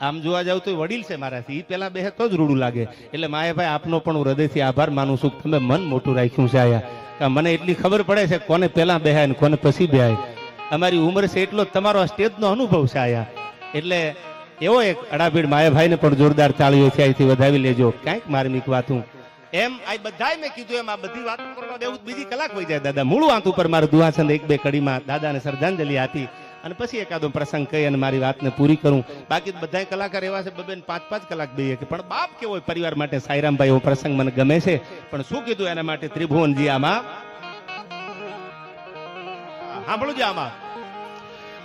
આમ જોવા જાવ તો વડીલ છે મારાથી, એ પહેલા બેહે તો જ રૂડું લાગે. એટલે માયાભાઈ આપનો પણ હું હૃદયથી આભાર માનું છું, તમે મન મોટું રાખ્યું છે. આયા મને એટલી ખબર પડે છે કોને પહેલા બેહાય ને કોને પછી બેહાય. અમારી ઉંમર છે એટલો તમારો સ્ટેજનો અનુભવ છે આયા. એટલે એવો એક અડાભીડ માયાભાઈને પણ જોરદાર તાળીઓ અહીંથી વધાવી લેજો. કાંઈક માર્મિક વાતું એમ આ બધાય મેં કીધું એમ આ બધી વાતો કરવા દેવું બીજી કલાક વહી જાય. દાદા મૂળ વાત ઉપર મારે દુહાચંદ 1-2 કડીમાં દાદાને શ્રદ્ધાંજલિ આપી અને પછી એકાદો પ્રસંગ કહી અને મારી વાતને પૂરી કરું. બાકી બધા કલાકાર એવા છે 2-5 કલાક બેહીએ કે પણ બાપ કેવો હોય પરિવાર માટે. સાઈરામભાઈ એવો પ્રસંગ મને ગમે છે, પણ શું કીધું એના માટે ત્રિભુવનજી આમાં સાંભળું છે. આમાં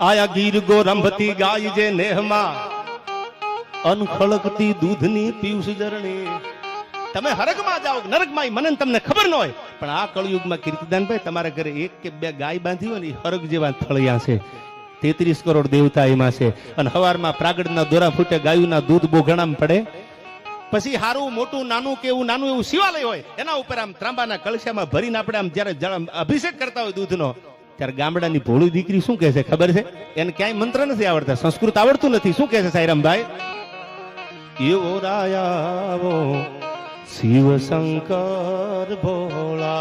આયા ગીર ગોરંભતી ગાય જે નેહમાં અનખળકતી દૂધની પીયુષ જરણી. તમે હરગમાં જાઓ નરકમાં મને તમને ખબર ન હોય, પણ આ કળયુગમાં કીર્તિદાનભાઈ તમારા ઘરે 1 કે 2 ગાય બાંધી હોય ને હરગ જેવા થળિયા છે. 33 કરોડ દેવતા એમાં છે. અને હવારમાં પ્રાગડના દોરા ફૂટે, ગાયુના દૂધ બોઘણામાં પડે. પછી હારું મોટું નાનું કે એવું નાનું એવું શિવાલય હોય એના ઉપર આમ ત્રાંબાના કળશામાં ભરીને આપણે આમ જ્યારે અભિષેક કરતા હોય દૂધનો, ત્યારે ગામડાની ભોળી દીકરી શું કહે છે ખબર છે? એને ક્યાંય મંત્ર નથી આવડતા, સંસ્કૃત આવડતું નથી. શું કહે છે સાઈરામભાઈ? એવો રાયાવો શિવ શંકર ભોળા.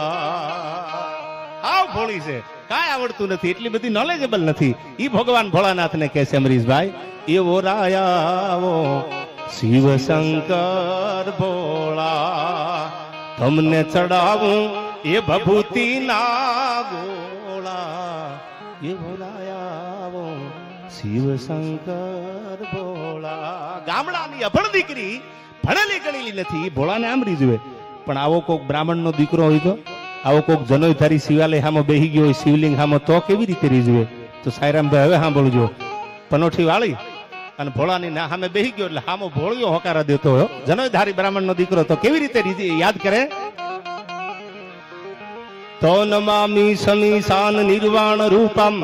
હાવ ભોળી છે, કાંઈ આવડતું નથી, એટલી બધી નોલેજેબલ નથી. ઈ ભગવાન ભોળાનાથને કહે છે અમરીશભાઈ, એવો રાયાવો શિવ શંકર ભોળા, તમને ચડાવું એ ભભૂતિ ના ગોળા. એવો રાયાવો શિવ શંકર ભોળા. ગામડાની અભણ દીકરી ભણેલી ગણેલી નથી, ભોળાને આંબરી જોઈએ. પણ આવો કોક બ્રાહ્મણનો દીકરો હોય તો, આવો કોક જનોયધારી શિવાલય હામો બેહી ગયો હોય, શિવલિંગ હામો, તો કેવી રીતે રીઝવે? તો સાયરામભાઈ હવે સાંભળજો, પનોઠી વાળી અને ભોળાની ના સામે બેહી ગયો એટલે હામો ભોળિયો હોકારા દેતો હોય. જનોયધારી બ્રાહ્મણનો દીકરો તો કેવી રીતે યાદ કરે? તો નમામી સમીશાન નિર્વાણ રૂપમ,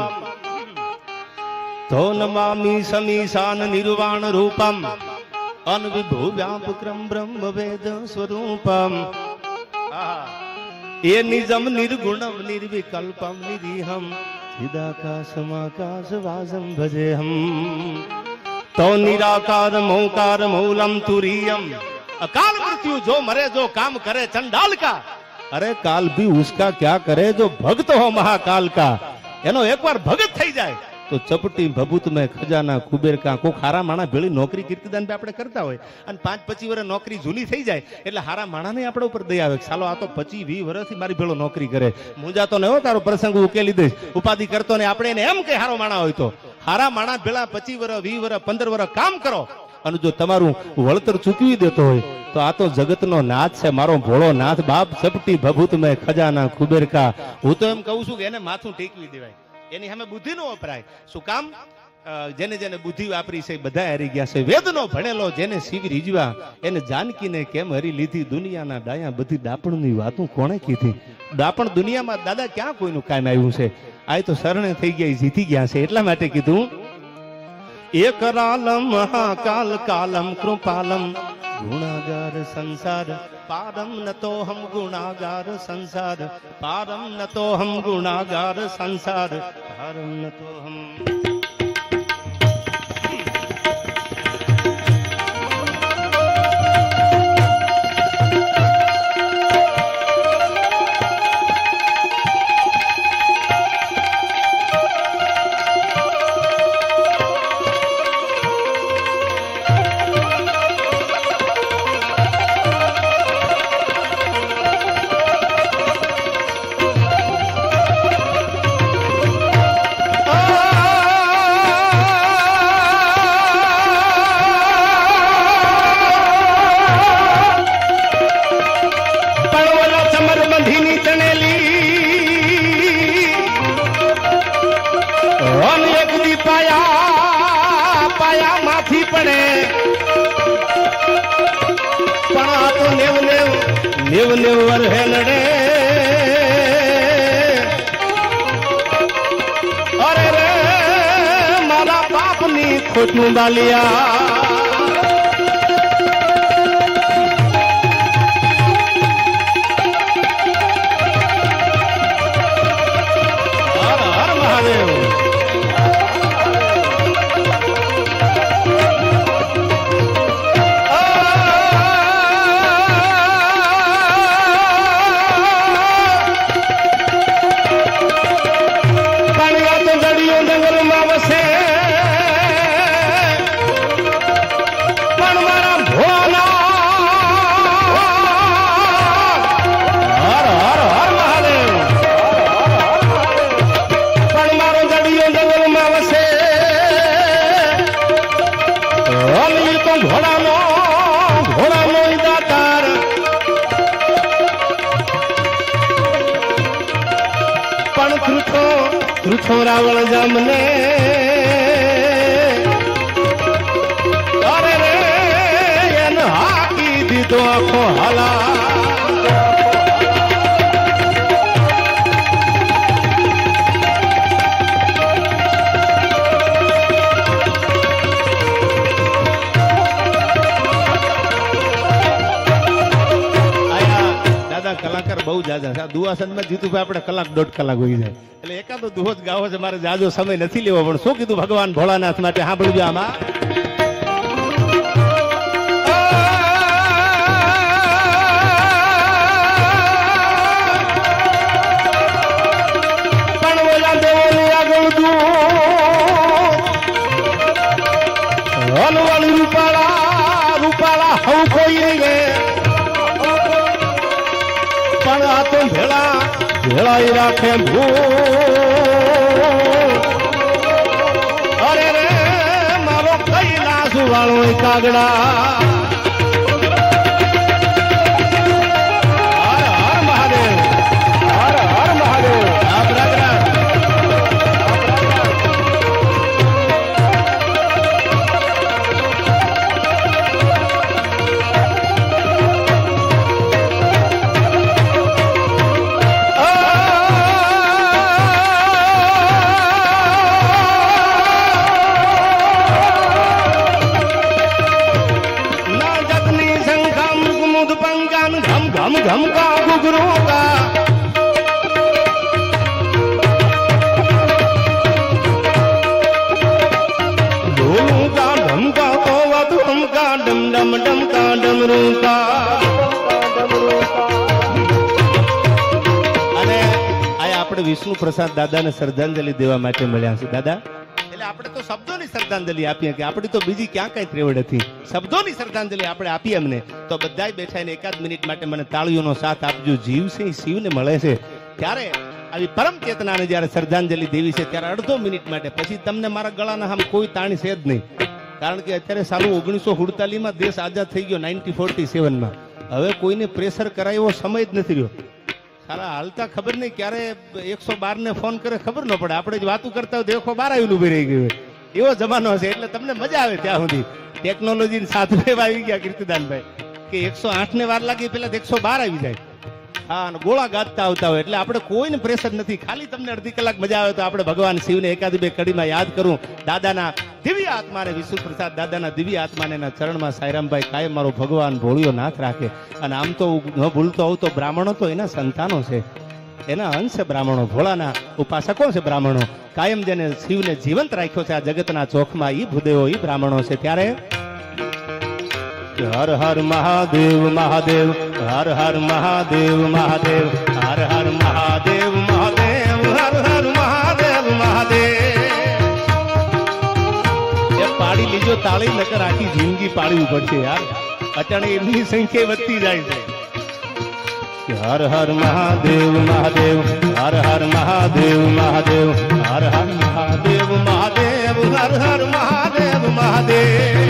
તો નમામી સમીશાન નિર્વાણ રૂપમ, અનવિભૂ વ્યાપક્રમ બ્રહ્મ વેદ સ્વરૂપમ, એ નિજમ નિર્ગુણમ નિર્વિકલ્પમ નિરીહમ, ચિદાકાશમાકાશ વાસમ ભજેહમ. તો નિરાકાર મૌકાર મૌલમ તુરીયમ, અકાલ મૃત્યુ જો મરે જો કામ કરે ચંડાલ કા, અરે કાલ ભી ઉસકા ક્યા કરે જો ભક્ત હો મહાકાલ કા. એનો એકવાર ભગત થઈ જાય તો ચપટી ભભૂત મેં ખજાના કુબેર કા. કોઈ હારા માણા ભેળી નોકરી કીર્તિદાન આપણે કરતા હોય અને 5-25 વર્ષ નોકરી જૂની થઈ જાય એટલે હારા માણાને આપણા ઉપર દયા આવે, ચાલો આ તો 25-20 વર્ષથી મારી ભેળો નોકરી કરે, મુંજાતો ને હો તારો પ્રસંગ ઉકેલી દઈશ, ઉપાધિ કરતો ને. આપણે એને એમ કે હારો માણા હોય તો હારા માણા ભેળા 25 વર્ષ 20 વર્ષ 15 વર્ષ કામ કરો અને જો તમારું વળતર ચૂકવી દેતો હોય તો આ તો જગતનો નાથ છે, મારો ભોળો નાથ. બાપ ચપટી ભભૂત મેં ખજાના કુબેર કા. હું તો એમ કહું છું કે એને માથું ટેકવી દેવાય, એની સામે બુદ્ધિ નો વપરાય. શું કામ? જેને જેને બુદ્ધિ વાપરી છે બધા હરી ગયા છે. વેદનો ભણેલો જેને શિવ રીજવા, એને જાનકીને કેમ હરી લીધી. દુનિયાના ડાયા બધી ડાપણની વાતું કોણે કીધી? ડાપણ દુનિયામાં દાદા ક્યાં કોઈનું કામ આવ્યું છે? આ તો શરણે થઈ ગયા, જીતી ગયા છે. એટલા માટે કીધું એક રાલમ મહાકાલ કાલમ કૃપાલમ, ગુણાગાર સંસાર પારમ નતો હમ ગુણાગાર સંસાર, પારમ નતો હમ ગુણાગાર સંસાર, પારમ નતો હમ. નેવ વર્ષે લડે, અરે રે મારા બાપની ખોટનું બાલિયા. હર હર મહાદેવ. રાવણ જામને અરે રે એને હાકી દીધો આખો હાલા. કલાકાર બહુ જાજા છે. આ દુવાસનમાં જીતુભાઈ આપણે કલાક દોઢ કલાક હોઈ જાય એટલે એકાદો દુહો જ ગાવો છે. મારે જાજો સમય નથી લેવો પણ શું કીધું ભગવાન ભોળાનાથ માટે સાંભળજો આમાં. હલવાળી રૂપાળા રૂપાળા હવ કોઈ નહીં પણ આ તો ભેળા ભેળાઈ રાખે અરે રે મારો કૈલાસ વાળો કાગડા. હર હર મહાદેવ હર હર મહાદેવ. घम घम का घुघरू का ढोलू का ढमका तो वधु हमका डम डम डम का डमरू का. અને આ આપણે વિષ્ણુ પ્રસાદ દાદાને શ્રદ્ધાંજલિ દેવા માટે મળ્યા છે. દાદા એટલે આપણે તો શબ્દોની શ્રદ્ધાંજલિ આપીએ કે આપણી તો બીજી ક્યાં કઈ ત્રેવડ હતી. શબ્દોની શ્રદ્ધાંજલિ આપણે આપીએ એમને તો બધાય બેઠા ને એકાદ મિનિટ માટે મને તાળીઓનો સાથ આપજો. જીવ છે એ શિવને મળે છે ત્યારે આવી પરમ ચેતનાને જ્યારે શ્રદ્ધાંજલિ દેવી છે ત્યારે અડધો મિનિટ માટે પછી તમને મારા ગળાના આમ કોઈ તાણી છે જ નહીં. કારણ કે અત્યારે સાલું 1947 દેશ આઝાદ થઈ ગયો 1947 હવે કોઈને પ્રેશર કરાય એવો સમય જ નથી રહ્યો. સારા હાલતા ખબર નહીં ક્યારે 112 ને ફોન કરે ખબર ન પડે. આપણે જ વાતું કરતા હોય 112 આવીને ઉભી રહી ગયું એવો જમાનો હશે. એટલે તમને મજા આવે ત્યાં સુધી ટેકનોલોજી સાથે આવી ગયા કીર્તિદાનભાઈ કે 108 ને વાર લાગી પેલા 112 આવી જાય. હા ગોળા ગાતા આવતા હોય એટલે આપણે કોઈને પ્રેશર નથી. ખાલી તમને અડધી કલાક મજા આવે તો આપણે ભગવાન શિવને એકાદ બે કડીમાં યાદ કરું. દાદાના દિવ્ય આત્માને વિષ્ણુ પ્રસાદ દાદાના દિવ્ય આત્માને એના ચરણમાં સાયરામભાઈ કાયમ મારો ભગવાન ભોળિયો નાથ રાખે. અને આમ તો ન ભૂલતો હોઉં તો બ્રાહ્મણો તો એના સંતાનો છે, એના અંશ છે બ્રાહ્મણો. ભોળાના ઉપાસકો છે બ્રાહ્મણો. કાયમ જેને શિવને જીવંત રાખ્યો છે આ જગતના ચોખમાં ઈ ભૂદેવો ઈ બ્રાહ્મણો છે. ત્યારે હર હર મહાદેવ મહાદેવ હર હર મહાદેવ મહાદેવ હર હર મહાદેવ મહાદેવ હર હર મહાદેવ મહાદેવ. એ પાડી લીજો તાળી નકર આખી જિંદગી પાડવી પડશે યાર. અટાણે એમની સંખ્યા વધતી જાય છે. હર હર મહાદેવ મહાદેવ હર હર મહાદેવ મહાદેવ હર હર મહાદેવ મહાદેવ હર હર મહાદેવ મહાદેવ.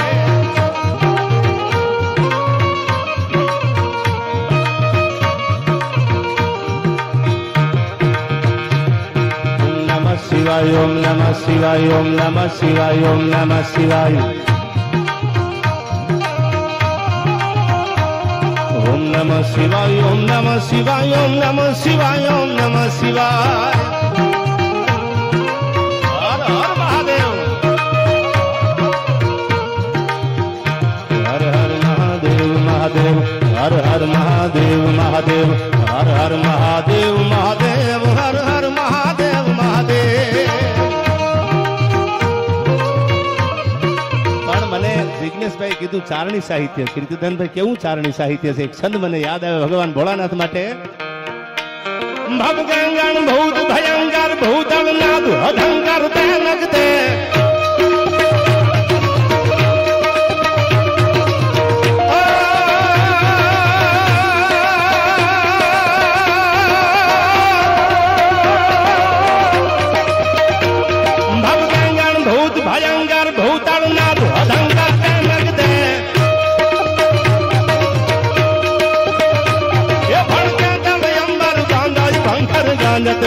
શિવાય ઓમ નમઃ શિવાય ઓમ નમઃ શિવાય ઓમ નમઃ શિવાય ઓમ નમઃ શિવાય ઓમ નમઃ શિવાય ઓમ નમઃ શિવાય ઓમ નમઃ શિવાય. હર હર મહાદેવ હર હર મહાદેવ મહાદેવ હર હર મહાદેવ મહાદેવ હર હર મહાદેવ મહાદેવ હર હર મહાદેવ મહાદેવ. પણ મને જિજ્ઞેશભાઈ કીધું ચારણી સાહિત્ય. કીર્તિદાનભાઈ કેવું ચારણી સાહિત્ય છે? એક છંદ મને યાદ આવે ભગવાન ભોળાનાથ માટે. ભવગંગણ ભૂત ભયંકર ભૂતલ નાદ અધંકર તે નગતે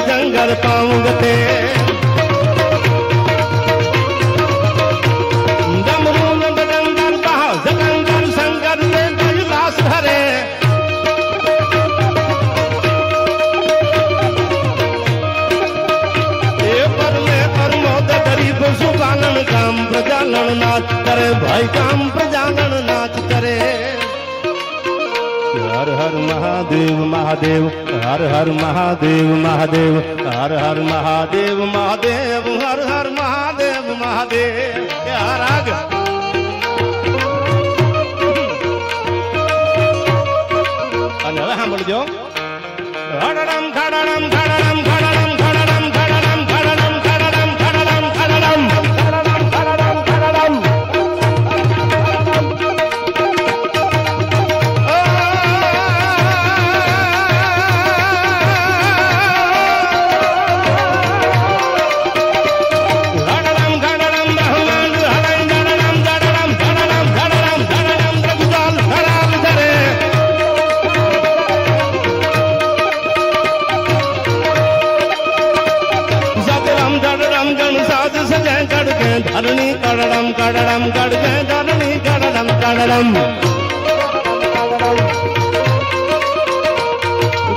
જંગલ પાઉંગતે ડમરૂ નંદગંગર બહા જગંગર શંકર તે કૈલાસ હરે. એ પરમે પરમોદ ગરીબ સુપાલન કામ પ્રજાલન નાચ કરે ભાઈ કામ પ્રજાલન નાચ કરે. હર હર મહાદેવ મહાદેવ હર હર મહાદેવ મહાદેવ હર હર મહાદેવ મહાદેવ હર હર મહાદેવ મહાદેવ આ રાગ અને હવે સાંભળજો ખડડમ ખડડમ ખડડમ ખડડમ ખડડમ ખડડમ ખડડમ ખડડમ ખડડમ ખડડમ ખડડમ ખડડમ ધરણી કડડમ કડડમ કડગે ધરણી કડડમ કડડમ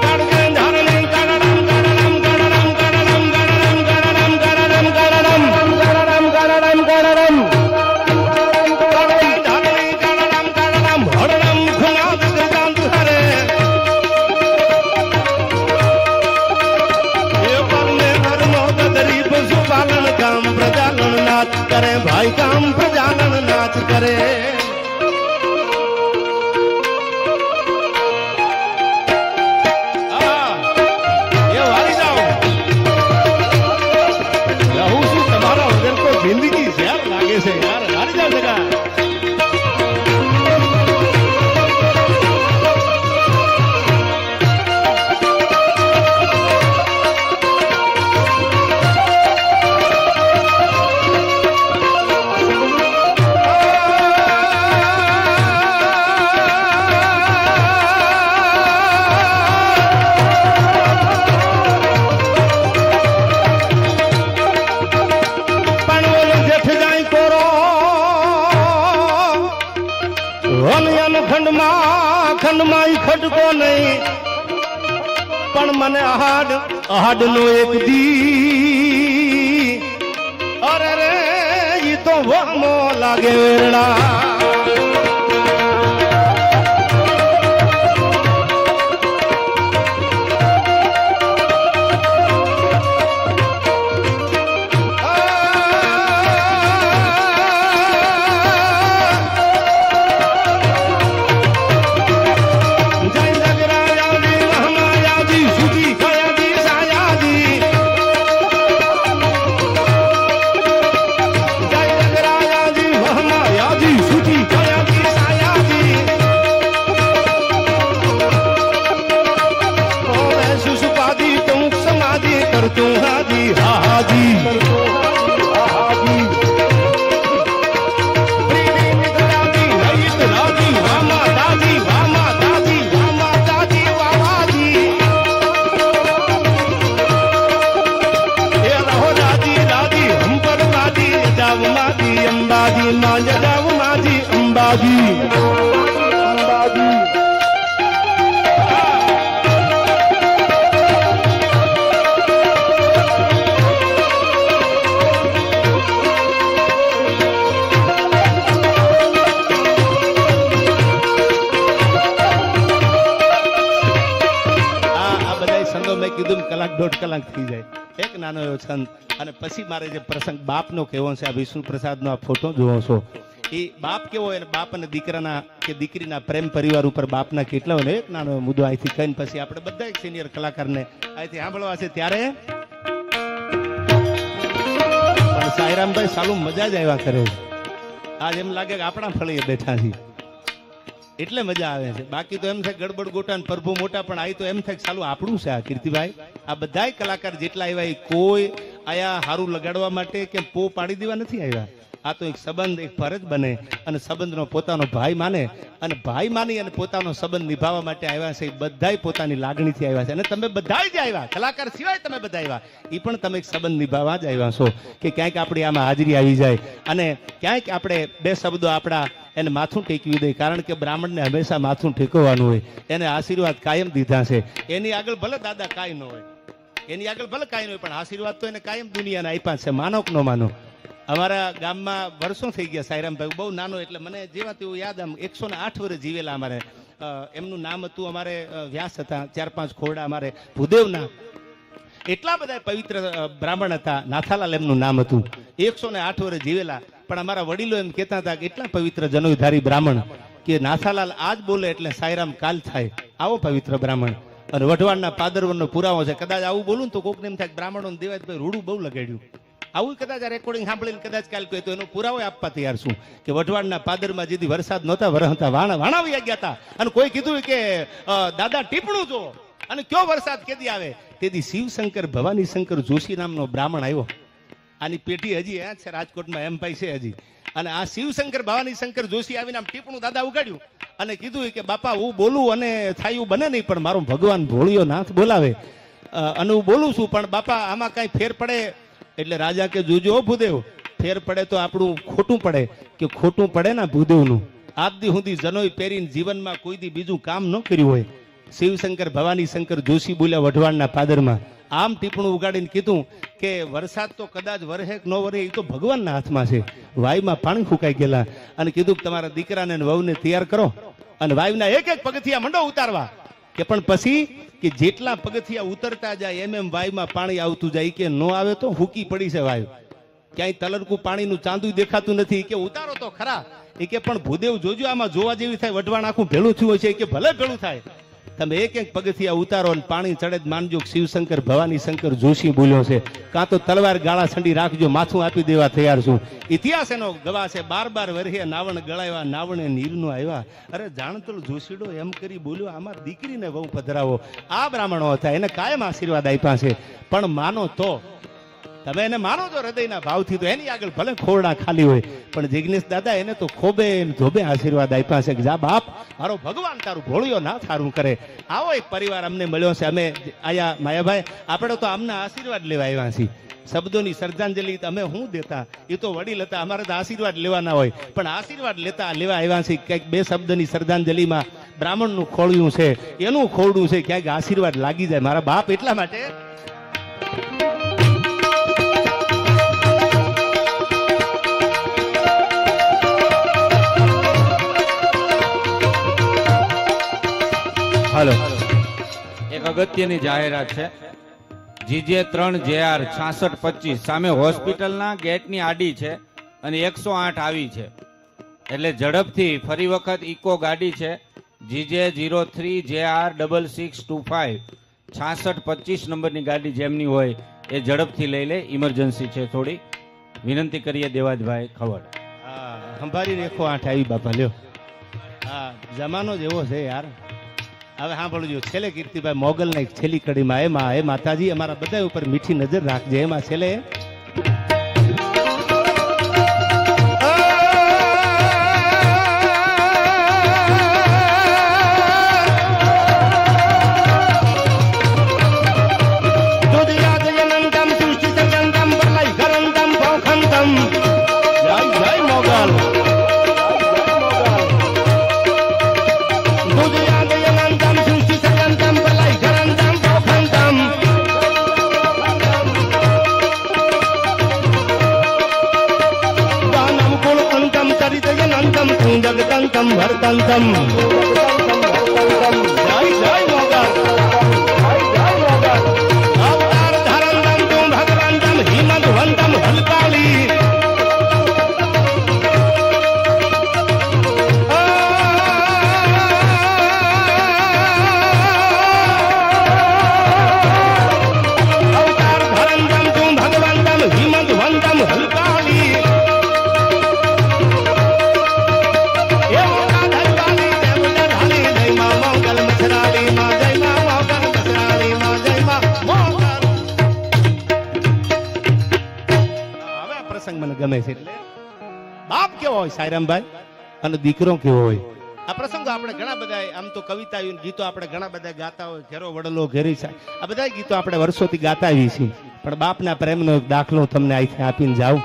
કડગે ધરણી કડડમ કડડમ કડડમ કડડમ કડડમ કડડમ કડડમ કડડમ કડડમ કડડમ ધરણી કડડમ કડડમ હરડમ ખુનાદ ગજાંત હરે એ પરને પરનો દરી પશુપાલન કામ પ્રજાલન નાચ કરે ભાઈ કામ પ્રજાનન નાચ કરે એ વાળી જાઓ રહું છું તમારા વગર તો જિંદગી ઝેર લાગે છે યાર વાળી જાઓ જગા ખંડમાં ખડકો નહીં પણ મને અહાડ નો એક દી અરે રે ઈ તો વમો લાગે વેરડા તું હાજી હાજી અંબાજી માં જાવ માજી અંબાજી અંબાજી કીધું કલાક દોઢ કલાક થઈ જાય એક નાનો એવો છંદ અને પછી મારે જે પ્રસંગ બાપનો કહેવો છે આ વિષ્ણુ પ્રસાદનો આ ફોટો જોવો છો એ બાપ કેવો હોય બાપ અને દીકરાના કે દીકરીના પ્રેમ પરિવાર ઉપર બાપના કેટલા હોય એક નાનો મુદ્દો અહીંથી કહીને પછી આપણે બધા એક સિનિયર કલાકારને અહીંથી સાંભળવા છે ત્યારે સાયરામભાઈ સાલું મજા જ આવ્યા કરે આજ એમ લાગે કે આપણા ફળીએ બેઠા છીએ એટલે મજા આવે છે બાકી તો એમ થાય ગડબડ ગોટા ને પ્રભુ મોટા પણ આ તો એમ થાય ચાલુ આપણું છે આ કીર્તિભાઈ આ બધાય કલાકાર જેટલા આવ્યા કોઈ આયા હારું લગાડવા માટે કે પો પાડી દેવા નથી આવ્યા આ તો એક સંબંધ એક ફરજ બને અને સંબંધનો પોતાનો ભાઈ માને અને ભાઈ માની અને પોતાનો સંબંધ નિભાવવા માટે આવ્યા છે બધાય પોતાની લાગણીથી આવ્યા છે અને તમે બધાય જ આવ્યા કલાકાર સિવાય તમે બધા આવ્યા એ પણ તમે એક સંબંધ નિભાવવા જ આવ્યા છો કે ક્યાંક આપણી આમાં હાજરી આવી જાય અને ક્યાંક આપણે બે શબ્દો આપણા એને માથું ટેકવી દે કારણ કે બ્રાહ્મણને હંમેશા માથું ટેકવવાનું હોય એને આશીર્વાદ કાયમ દીધા છે એની આગળ ભલે દાદા કાંઈ ન હોય એની આગળ ભલે કાંઈ ન હોય પણ આશીર્વાદ તો એને કાયમ દુનિયાને આપ્યા છે માનો કે ન માનો અમારા ગામમાં વર્ષો થઈ ગયા સાયરામભાઈ બહુ નાનો એટલે મને જેવા તેવું યાદ આમ 108 વર્ષ જીવેલા અમારે એમનું નામ હતું અમારે વ્યાસ હતા, 4-5 ખોરડા અમારે ભૂદેવના. એટલા બધા પવિત્ર બ્રાહ્મણ હતા. નાથાલાલ એમનું નામ હતું. 108 વર્ષ જીવેલા. પણ અમારા વડીલો એમ કહેતા હતા કે એટલા પવિત્ર જનોઈધારી બ્રાહ્મણ કે નાથાલાલ આજ બોલે એટલે સાયરામ કાલ થાય, આવો પવિત્ર બ્રાહ્મણ. અને વઢવાણના પાદરવનનો પુરાવો છે. કદાચ આવું બોલું ને તો કોકને એમ થાય બ્રાહ્મણો દેવાય રૂડું બહુ લગાડ્યું. આવું કદાચ આ રેકોર્ડિંગ સાંભળીને કદાચ કાલ કહે તો એનો પુરાવો આપવા તૈયાર છું કે વઢવાણના પાદરમાં જેથી વરસાદ નહોતા વરહતા વાણાવી ગયા હતા અને કોઈ કીધું કે દાદા ટીપણું જો અને કયો વરસાદ કેદી આવે, તેથી શિવશંકર ભવાની શંકર જોશી નામનો બ્રાહ્મણ આવ્યો. આની પેઢી હજી એ છે રાજકોટમાં એમ ભાઈ છે હજી. અને આ શિવશંકર ભવાની શંકર જોશી આવીને આમ ટીપણું દાદા ઉગાડ્યું અને કીધું કે બાપા હું બોલું અને થાય એવું બને નહીં, પણ મારો ભગવાન ભોળિયો નાથ બોલાવે અને હું બોલું છું, પણ બાપા આમાં કાંઈ ફેર પડે. એટલે રાજા કે જોજો ભૂદેવ, ફેર પડે તો આપણું ખોટું પડે. કે ખોટું પડે ને ભૂદેવનું આજ દી સુધી જનોઈ પહેરીને જીવનમાં કોઈ દી બીજું કામ ન કર્યું હોય. શિવશંકર ભવાની શંકર જોશી બોલ્યા વઢવાણના પાદરમાં, આમ ટીપણું ઉગાડીને કીધું કે વરસાદ તો કદાચ વરહે કે ન વરહે એ તો ભગવાનના હાથમાં છે. વાયુમાં પાણી ફૂંકાઈ ગયેલા અને કીધું કે તમારા દીકરાને અને વહુને તૈયાર કરો અને વાયુના એક પગથિયા મંડો ઉતારવા. કે પણ પછી કે જેટલા પગથિયા ઉતરતા જાય એમ વાયુમાં પાણી આવતું જાય. કે ન આવે તો હુકી પડી છે વાયુ, ક્યાંય તલરકું પાણીનું ચાંદું દેખાતું નથી. કે ઉતારો તો ખરા. એ કે પણ ભૂદેવ જોજો આમાં જોવા જેવી થાય, વઢવાણ આખું ભેળું થયું હોય છે. કે ભલે ભેળું થાય, તમે એક પગથિયા ઉતારો અને પાણી ચડે જ માનજો શિવશંકર ભવાની શંકર જોશી બોલ્યો છે. કાં તો તલવાર ગાળા છંડી રાખજો, માથું આપી દેવા તૈયાર છું. ઇતિહાસ એનો ગવાહ છે. 12 વર્ષે નાવણ ગળાવ્યા, નાવણે નીરનો આવ્યા. અરે જાણતલ જોશીડો એમ કરી બોલ્યો, આમાં દીકરીને વહુ પધરાવો. આ બ્રાહ્મણો હતા, એને કાયમ આશીર્વાદ આપ્યા છે. પણ માનો તો તમે એને માનો છો હૃદયના ભાવથી તો એની આગળ ભલે ખોરડા ખાલી હોય, પણ જિગ્નેશ દાદા એને તો ખોબે ધોબે આશીર્વાદ આપ્યા છે કે જા બાપ, મારો ભગવાન તારું ભોળિયો ના થારું કરે. આવો એક પરિવાર અમને મળ્યો છે. અમે આયા માયાભાઈ, આપણે તો આમના આશીર્વાદ લેવા આવ્યા છીએ. શબ્દોની શ્રદ્ધાંજલિ અમે શું દેતા, એ તો વડીલ હતા, અમારે તો આશીર્વાદ લેવાના હોય. પણ આશીર્વાદ લેવા આવ્યા છીએ. ક્યાંક 2 શબ્દની શ્રદ્ધાંજલિમાં બ્રાહ્મણનું ખોળ્યું છે, એનું ખોરડું છે, ક્યાંક આશીર્વાદ લાગી જાય મારા બાપ. એટલા માટે હાલો, એક અગત્યની જાહેરાત છે. GJ3 JR 6625 સામે હોસ્પિટલના ગેટની આડી છે અને 108 આવી છે. એટલે ઝડપથી ફરી વખત ઇકો ગાડી છે. GJ03 JR 6625 6625 નંબરની ગાડી જેમની હોય એ ઝડપથી લઈ લે. ઇમરજન્સી છે થોડી, વિનંતી કરીએ દેવાજભાઈ ખવડ. હા, સંભારી 108 આવી બાપા લ્યો. હા, જમાનો જ એવો છે યાર. હવે સાંભળજો, છેલ્લે કીર્તિભાઈ મોગલના એક છેલ્લી કડીમાં એમાં એ માતાજી અમારા બધા ઉપર મીઠી નજર રાખજે. એમાં છેલ્લે જગતંતમ ભરતંતમ જય જય મોગલ અવતાર ધરંતમ તું ભગવંતમ હિમંતવંતમ હલકાલી અવતાર ધરંતમ તું ભગવંતમ હિમંતવંતમ હલકાલી મને ગમે છે. એટલે બાપ કેવો હોય સાયરામભાઈ અને દીકરો કેવો હોય. આ પ્રસંગો આપણે ઘણા બધા, આમ તો કવિતા ગીતો આપણે ઘણા બધા ગાતા હોય, ઘેરો વડલો ઘેરી છે, આ બધા ગીતો આપણે વર્ષોથી ગાતા આવી છીએ. પણ બાપના પ્રેમનો એક દાખલો તમને અહીંથી આપીને જાઉં.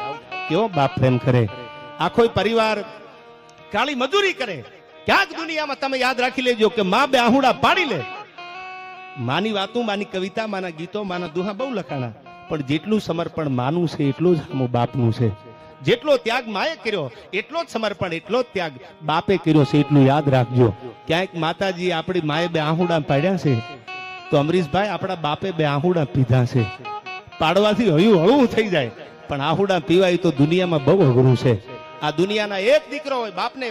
કેવો બાપ પ્રેમ કરે. આખો પરિવાર કાળી મજૂરી કરે. ક્યાંક દુનિયામાં તમે યાદ રાખી લેજો કે માં 2 આહુડા પાડી લે. માની વાતો, માની કવિતા, માના ગીતો, માના દુહા બહુ લખાણા, પણ જેટલું સમર્પણ માનું છે એટલું જ આમું બાપનું છે. જેટલો ત્યાગ માએ કર્યો એટલો જ સમર્પણ, એટલો જ ત્યાગ બાપે કર્યો છે, એટલું યાદ રાખજો. ક્યાંક માતાજી આપણી માએ બે આહુડા પાડ્યા છે, તો અમરીશભાઈ આપણા બાપે બે આહુડા પીધા છે. પાડવાથી હયું હળવું થઈ જાય, પણ આહુડા પીવાય તો દુનિયામાં બહુ અઘરું છે. આ દુનિયાના એક દીકરો હોય, બાપને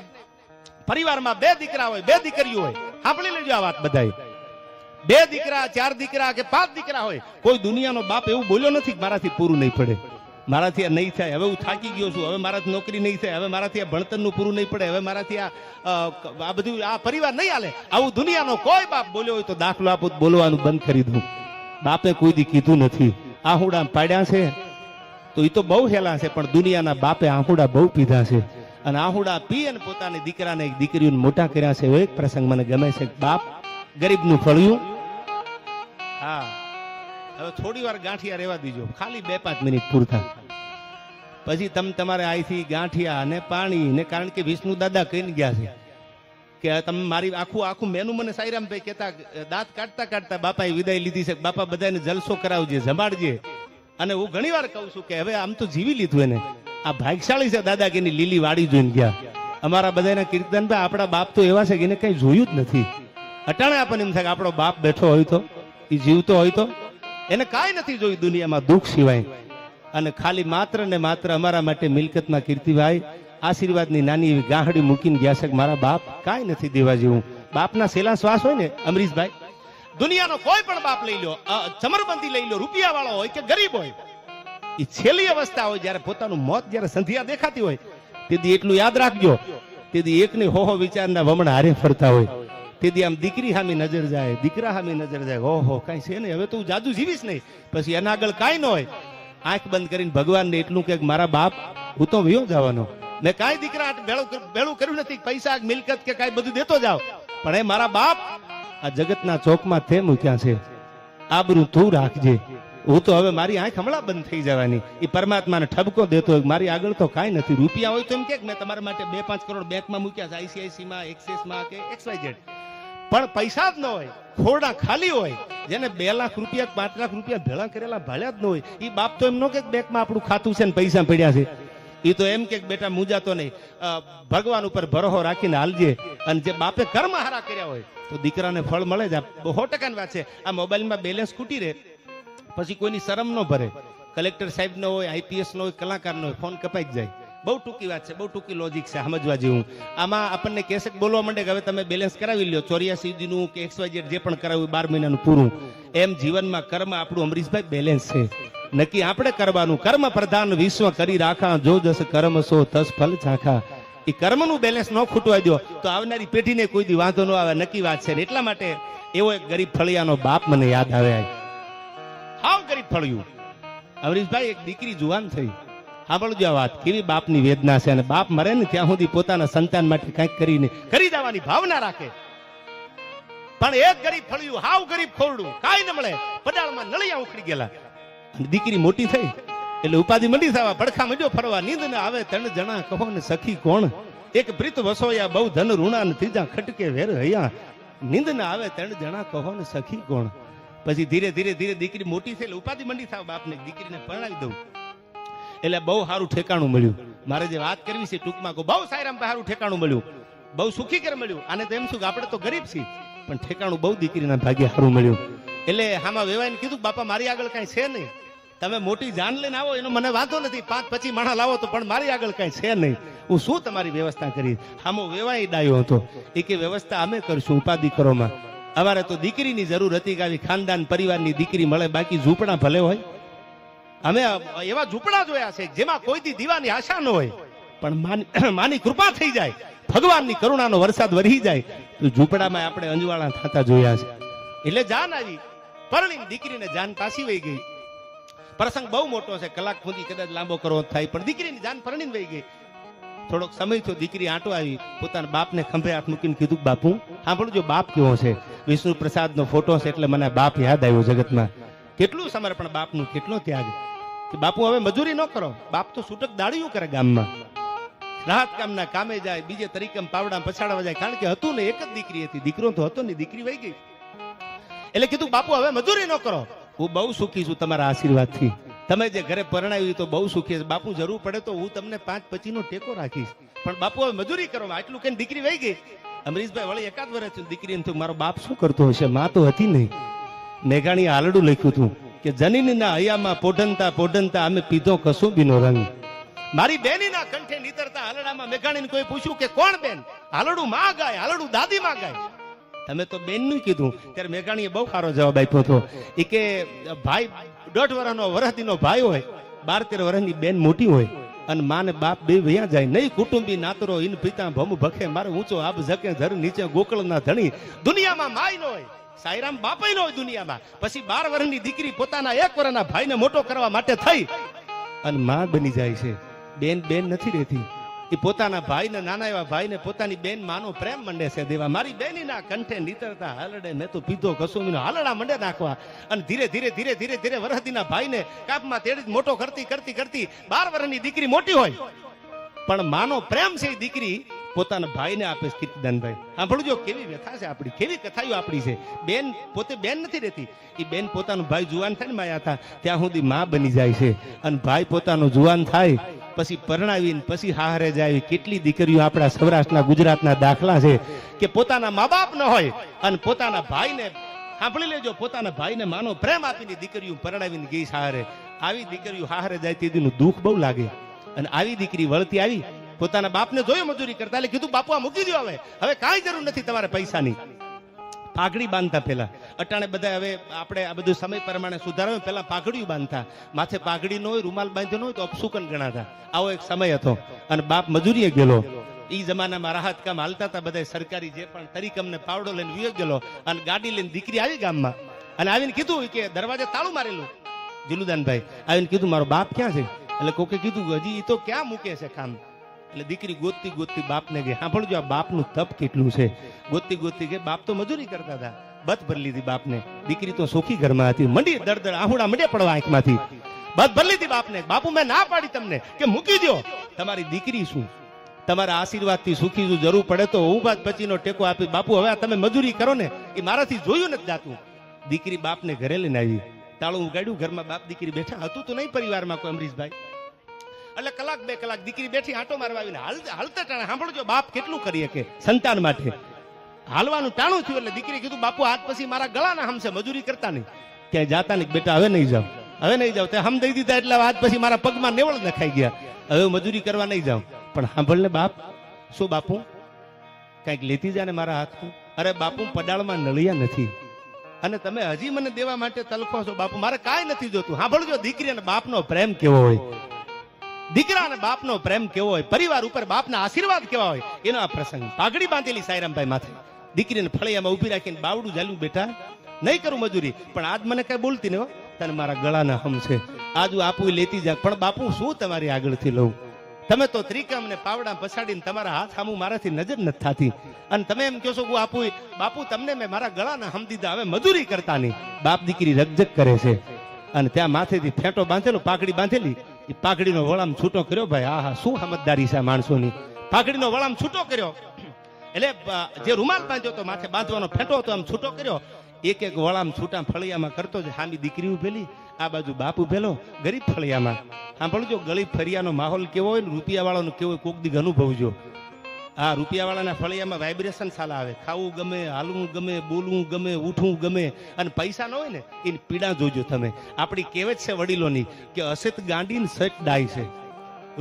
પરિવારમાં બે દીકરા હોય, બે દીકરીઓ હોય, સાંભળી લેજો આ વાત બધાય. બે દીકરા, ચાર દીકરા કે પાંચ દીકરા હોય, કોઈ દુનિયાનો બાપ એવું બોલ્યો નથી કે મારાથી પૂરું નહીં પડે, મારાથી આ નહીં થાય, હવે હું થાકી ગયો છું, હવે મારાથી નોકરી નહીં થાય, હવે મારાથી આ ભણતરનું પૂરું નહીં પડે, હવે મારાથી આ બધું આ પરિવાર નહીં હાલે. આવું દુનિયાનો કોઈ બાપ બોલ્યો હોય તો દાખલો આપો, બોલવાનું બંધ કરી દઉં. બાપે કોઈ દી કીધું નથી. આહુડા પાડ્યા છે તો એ તો બહુ હેલા છે, પણ દુનિયાના બાપે આહુડા બહુ પીધા છે. અને આહુડા પી અને પોતાની દીકરાને દીકરીઓને મોટા કર્યા છે. એવો એક પ્રસંગ મને ગમે છે. બાપ ગરીબનું ફળ્યું. હા, હવે થોડી વાર ગાંઠિયા રહેવા દીજો, ખાલી 2-5 મિનિટ પૂરતા. પછી તમે તમારે અહીંથી ગાંઠિયા અને પાણી ને, કારણ કે વિષ્ણુ દાદા કહીને ગયા છે કે તમે મારી આખું મેનુ મને સાઈરામભાઈ કહેતા, દાંત કાઢતા કાઢતા બાપાએ વિદાય લીધી છે. બાપા બધાને જલસો કરાવજે, જમાડજે. અને હું ઘણી વાર કહું છું કે હવે આમ તો જીવી લીધું એને. આ ભાગ્યશાળી છે દાદા કે એની લીલી વાડી જોઈને ગયા. અમારા બધાના કીર્તનભાઈ આપણા બાપ તો એવા છે કે એને કઈ જોયું જ નથી. અટાણે આપણને એમ થાય કે આપણો બાપ બેઠો હોય તો, એ જીવતો હોય તો, એને કાંઈ નથી જોયું દુનિયામાં દુઃખ સિવાય. અને ખાલી માત્ર ને માત્ર અમારા માટે મિલકતમાં કીર્તિભાઈ આશીર્વાદની નાની એવી ગાહડી મૂકીને ગયા છે કે મારા બાપ કાંઈ નથી દેવા જેવું. બાપના સેલા શ્વાસ હોય ને અમરીશભાઈ, દુનિયાનો કોઈ પણ બાપ લઈ લો, ચમરબંધી લઈ લો, રૂપિયા વાળો હોય કે ગરીબ હોય, એ છેલ્લી અવસ્થા હોય જ્યારે પોતાનું મોત જ્યારે સંધિયા દેખાતી હોય, તેથી એટલું યાદ રાખજો, તેથી એકની હોહો વિચારના વમણા હારે ફરતા હોય. તેથી આમ દીકરી સામી નજર જાય, દીકરા સામી નજર જાય, ઓહો કાંઈ છે નહીં, હવે તો હું જાજુ જીવીશ નહીં, પછી એના આગળ કાંઈ ન હોય. આંખ બંધ કરીને ભગવાનને એટલું કે મારા બાપ હું તો વયો જવાનો, મેં કાંઈ દીકરા ભેળું કર્યું નથી, પૈસા મિલકત કે કાંઈ બધું દેતો જાવ, પણ એ મારા બાપ આ જગતના ચોકમાં તે મૂક્યા છે, આબરૂ તું રાખજે. હું તો હવે મારી આંખ હમણાં બંધ થઈ જવાની. એ પરમાત્માને ઠપકો દેતો હોય મારી આગળ તો કાંઈ નથી. રૂપિયા હોય તો એમ કે મેં તમારા માટે 2-5 કરોડ બેંકમાં મૂક્યા છે, ICICI માં, એક્સિસ માં કે XYZ, પણ પૈસા જ ન હોય, ખોરડા ખાલી હોય, જેને 2 લાખ રૂપિયા 5 લાખ રૂપિયા ભેળા કરેલા ભાળ્યા જ ન હોય, એ બાપ તો એમ ન કે બેંકમાં આપણું ખાતું છે ને પૈસા પડ્યા છે. એ તો એમ કે બેટા મૂંઝાતો નહીં, ભગવાન ઉપર ભરોસો રાખીને હાલજે. અને જે બાપે કર્મ હારા કર્યા હોય તો દીકરાને ફળ મળે જ. 100% વાત છે. આ મોબાઈલમાં બેલેન્સ ખૂટી રહે પછી કોઈની શરમ ન ભરે. કલેક્ટર સાહેબ નો હોય, IPS નો હોય, કલાકાર નો હોય, ફોન કપાઈ જ જાય. બહુ ટૂંકી વાત છે, બહુ ટૂંકી લોજિક છે, સમજવા જેવું. આમાં આપણને કેસેટ બોલવા માંડે કે હવે તમે બેલેન્સ કરાવી લ્યો, 84 દીનું કે XYZ જે પણ કરાવ્યું 12 મહિનાનું પૂરું. એમ જીવનમાં કર્મ આપણું અમરીશભાઈ બેલેન્સ છે. નક્કી આપણે કરવાનું. કર્મ પ્રધાન વિશ્વ કરી રાખા, જો જસ કર્મ સો તસ ફલ ચાખા. એ કર્મનું બેલેન્સ ન ખૂટવા દો તો આવનારી પેઢીને કોઈ દી વાંધો ન આવે. નક્કી વાત છે. એટલા માટે એવો એક ગરીબ ફળિયાનો બાપ મને યાદ આવે. હાવ ગરીબ ફળિયું અમરીશભાઈ, એક દીકરી જુવાન થઈ. સાંભળજો આ વાત, કેવી બાપની વેદના છે. અને બાપ મરે ને ત્યાં સુધી પોતાના સંતાન માટે કંઈક કરીને કરી દેવાની ભાવના રાખે. પણ એક ગરીબ ફળિયું, હાવ ગરીબ ખોરડું, કાંઈ ન મળે, પડાળમાં નળિયા ઉખડી ગયેલા. દીકરી મોટી થઈ એટલે ઉપાધિ મંડી થવા, પડખા મંડ્યો ફરવા. નીંદ ને આવે 3 જણા, કહો ને સખી કોણ, એક પ્રીત વસોયા બહુ ધન ઋણા ને ત્રીજા ખટકે વેર હૈયા. નીંદ ને આવે 3 જણા, કહો ને સખી કોણ. પછી ધીરે ધીરે ધીરે દીકરી મોટી થઈ એટલે ઉપાધિ મંડી થવા, બાપને દીકરીને પરણાવી દઉં. એટલે બહુ સારું ઠેકાણું મળ્યું. મારે જે વાત કરવી છે ટૂંકમાં કહું, બહુ સાયરામ સારું ઠેકાણું મળ્યું, બહુ સુખી ઘર મળ્યું. આને તો એમ શું કે આપણે તો ગરીબ છીએ, પણ ઠેકાણું બહુ દીકરીના ભાગ્ય સારું મળ્યું. એટલે આમાં વેવાઈને કીધું બાપા મારી આગળ કાંઈ છે નહીં, તમે મોટી જાન લઈને આવો એનો મને વાંધો નથી, 5-25 માણસ લાવો તો, પણ મારી આગળ કાંઈ છે નહીં, હું શું તમારી વ્યવસ્થા કરી. આમો વેવાઈ ડાયો હતો. એ કે વ્યવસ્થા અમે કરશું, ઉપાધિ કરોમાં. અમારે તો દીકરીની જરૂર હતી કે આવી ખાનદાન પરિવારની દીકરી મળે, બાકી ઝૂંપડા ભલે હોય. અમે એવા ઝૂંપડા જોયા છે જેમાં કોઈ દી દીવાની આશા ન હોય, પણ માની કૃપા થઈ જાય, ભગવાનની કરુણાનો વરસાદ વરસી જાય તો ઝૂંપડામાં આપણે અંજવાળા થતા જોયા છે. એટલે જાન આવી, પરણીને દીકરીને જાન પાછી વહી ગઈ. પ્રસંગ બહુ મોટો છે, કલાક સુધી કદાચ લાંબો કરવો થાય, પણ દીકરીની જાન પરણીને વહી ગઈ. થોડોક સમય થયો, દીકરી આંટો આવી, પોતાના બાપને ખંભે હાથ મૂકીને કીધું, બાપુ સાંભળજો, બાપ કેવો છે. વિષ્ણુ પ્રસાદનો ફોટો છે એટલે મને બાપ યાદ આવ્યો. જગતમાં કેટલું સમર્પણ બાપનું, કેટલો ત્યાગ. કે બાપુ હવે મજૂરી ન કરો. બાપ તો છૂટક દાડિયું કરે, ગામમાં રાહત કામના કામે જાય, બીજે તરીકે પાવડા પછાડવા જાય, કારણ કે હતું ને એક જ દીકરી હતી, દીકરો તો હતો ને, દીકરી વહી ગઈ. એટલે કીધું બાપુ હવે મજૂરી ન કરો, હું બહુ સુખી છું તમારા આશીર્વાદથી. તમે જે ઘરે પરણાવી તો બહુ સુખી છે. બાપુ જરૂર પડે તો હું તમને 5-25 નો ટેકો રાખીશ, પણ બાપુ હવે મજૂરી કરો. આટલું કઈ દીકરી વહી ગઈ. અમરીશભાઈ વળી એકાદ વર્ષ દીકરી થયું, મારો બાપ શું કરતો હશે? માં તો હતી નહીં. મેઘાણીએ આલડું લખ્યું હતું કે જનીનના હૈયામાં પોઢનતા પોઢનતા અમે પીધો કસુંબીનો રંગ. મારી બેનીના કંઠે નીતરતા હાલડામાં મેઘાણીને કોઈ પૂછ્યું કે કોણ બેન? હાલડું માં ગાય, હાલડું દાદી માં ગાય. તમે તો બેન નું કીધું. ત્યારે મેઘાણીએ બહુ સારો જવાબ આપ્યો હતો. એ કે ભાઈ 1.5 વર્ષનો વરહદીનો ભાઈ હોય, 12-13 વર્ષની બેન મોટી હોય, અને માં ને બાપ બે વયા જાય નહીં. કુટુંબી નાતરો ઇન પિતા ભમ ભખે, મારે ઊંચો આબ ઝકે ધર નીચે ગોકળના ધણી. દુનિયામાં માય ન હોય, સાયરામ બાપય ન હોય દુનિયામાં. પછી 12 વર્ષની દીકરી પોતાના 1 વર્ષના ભાઈને મોટો કરવા માટે થઈ અને માં બની જાય છે. બેન બેન નથી રહેતી. એ પોતાના ભાઈને, નાના એવા ભાઈને પોતાની બેન માનો પ્રેમ મંડે છે દેવા. મારી બેનીના કંઠે નીતરતા હાલડે મેં તો પીધો કસુંબીનો હાલડા મંડે નાખવા. અને ધીરે ધીરે ધીરે ધીરે ધીરે વરહદીના ભાઈને કાપમાં તેડી મોટો કરતી કરતી કરતી 12 વર્ષની દીકરી મોટી હોય, પણ માનો પ્રેમ છે એ દીકરી પોતાના ભાઈને આપે છે. કીર્તિદાનભાઈ સાંભળજો, કેવી વ્યથા છે આપણી, કેવી કથાઓ આપણી છે. બેન પોતે બેન નથી રહેતી. એ બેન પોતાનું ભાઈ જુવાન થાય ને માયા હતા ત્યાં સુધી માં બની જાય છે. અને ભાઈ પોતાનું જુવાન થાય પછી પરણાવીને પછી હારે જાય. કેટલી દીકરીઓ આપણા સૌરાષ્ટ્રના ગુજરાતના દાખલા છે કે પોતાના મા બાપ ન હોય અને પોતાના ભાઈને, સાંભળી લેજો, પોતાના ભાઈને માનો પ્રેમ આપીને દીકરીઓ પરણાવીને ગઈ હારે. આવી દીકરીઓ હારે જાય તેનું દુઃખ બહુ લાગે. અને આવી દીકરી વળતી આવી, પોતાના બાપને જોયો મજૂરી કરતા, એટલે કીધું બાપુ આ મૂકી દો, હવે કાંઈ જરૂર નથી તમારે પૈસાની. પાઘડી બાંધતા પેલા, અટાણે બધા હવે આપણે આ બધું સમય પ્રમાણે સુધારો, પેલા પાઘડીયું બાંધતા. માથે પાઘડી ન હોય, રૂમાલ બાંધ્યો ન હોય તો અપશુકન ગણાતા. આવો એક સમય હતો. અને બાપ મજૂરીએ ગયેલો. એ જમાનામાં રાહત કામ હાલતા હતા બધા સરકારી, જે પણ તરીકમને પાવડો લઈને વિયો ગયેલો. અને ગાડી લઈને દીકરી આવી ગામમાં, અને આવીને કીધું કે દરવાજે તાળું મારેલું. જીલુદાનભાઈ આવીને કીધું મારો બાપ ક્યાં છે? એટલે કોકે કીધું હજી એ તો ક્યાં મૂકે છે કામ. એટલે દીકરી ગોતતી ગોતતી બાપને ગઈ. સાંભળજો આ બાપનું તપ કેટલું છે. ગોતતી ગોતતી ગઈ. બાપ તો મજૂરી કરતા હતા, બત ભરી લીધી બાપને. દીકરી તો સુખી ઘરમાં હતી. મંડી દર્દ આહુડા મંડે પડવા આંખમાંથી. બત ભરી લીધી બાપને. બાપુ મેં ના પાડી તમને કે મૂકી દો, તમારી દીકરી શું, તમારા આશીર્વાદથી સુખી છું, જરૂર પડે તો હું 5-25 ટેકો આપી. બાપુ હવે તમે મજૂરી કરો ને, એ મારાથી જોયું નથી જાતું. દીકરી બાપને ઘરે લઈને આવી. તાળું ઉગાડ્યું, ઘરમાં બાપ દીકરી બેઠા. હતું તો નહીં પરિવારમાં કોઈ અમરીશભાઈ. એટલે 1-2 કલાક દીકરી બેઠી આંટો મારવા આવીને હાલતા ટાણે. સાંભળજો બાપ કેટલું કરીએ કે સંતાન માટે. હાલવાનું ટાણું થયું એટલે દીકરી કીધું બાપુ આજ પછી મારા ગળાના હમશે, મજૂરી કરતા નહીં, ક્યાંય જાતા નહીં. બેટા હવે નહીં જાવ, હવે નહીં જાવ. તે હમ દઈ દીધા એટલે આજ પછી મારા પગમાં નેવળ નખાઈ ગયા, હવે મજૂરી કરવા નહીં જાવ. પણ સાંભળ ને બાપ. શું બાપુ? કઈક લેતી જા ને મારા હાથમાં. અરે બાપુ પડાળમાં નળિયા નથી અને તમે હજી મને દેવા માટે તલખો છો. બાપુ મારે કાંઈ નથી જોતું. સાંભળજો દીકરી અને બાપનો પ્રેમ કેવો હોય, દીકરા અને બાપનો પ્રેમ કેવો હોય, પરિવાર ઉપર બાપના આશીર્વાદ કેવા હોય, એનો આ પ્રસંગ. પાઘડી બાંધેલી સાયરામભાઈ માથે, દીકરીને ફળિયામાં ઉભી રાખીને બાવડું ઝાલ્યું, બેટા નહીં કરું મજૂરી, પણ આજ મને કઈ બોલતી ને, તને મારા ગળાના હમ છે, આજ આપું લેતી જા. પણ બાપુ શું તમારી આગળથી લઉં? તમે તો ત્રિકમ ને પાવડા પછાડીને તમારા હાથ સામું મારાથી નજર નથી થતી, અને તમે એમ કહો છો કે આપું. બાપુ તમને મેં મારા ગળાના હમ દીધા, હવે મજૂરી કરતા નહીં. બાપ દીકરી રકજક કરે છે. અને ત્યાં માથેથી ફેંટો બાંધેલો, પાઘડી બાંધેલી, એ પાઘડીનો વળામ છૂટો કર્યો. ભાઈ આહા શું સમજદારી છે માણસોની. પાઘડીનો વળામ છૂટો કર્યો એટલે જે રૂમાલ બાંધ્યો તો માથે બાંધવાનો ફેંટો હતો, આમ છૂટો કર્યો. એક એક વળામ છૂટા ફળિયામાં કરતો જ. હામી દીકરી ઉભેલી, આ બાજુ બાપ ઉભેલો ગરીબ ફળિયામાં. સાંભળજો ગરીબ ફળિયાનો માહોલ કેવો હોય ને રૂપિયા વાળાનો કેવો હોય, કોક દી અનુભવજો. આ રૂપિયા વાળાના ફળિયામાં વાઇબ્રેશન સાલા આવે. ખાવું ગમે, હાલવું ગમે, બોલવું ગમે, ઉઠવું ગમે. અને પૈસા ન હોય ને એની પીડા જોજો તમે. આપણી કહેવત છે વડીલોની કે અસેત ગાંડી ને સચ ડાય છે.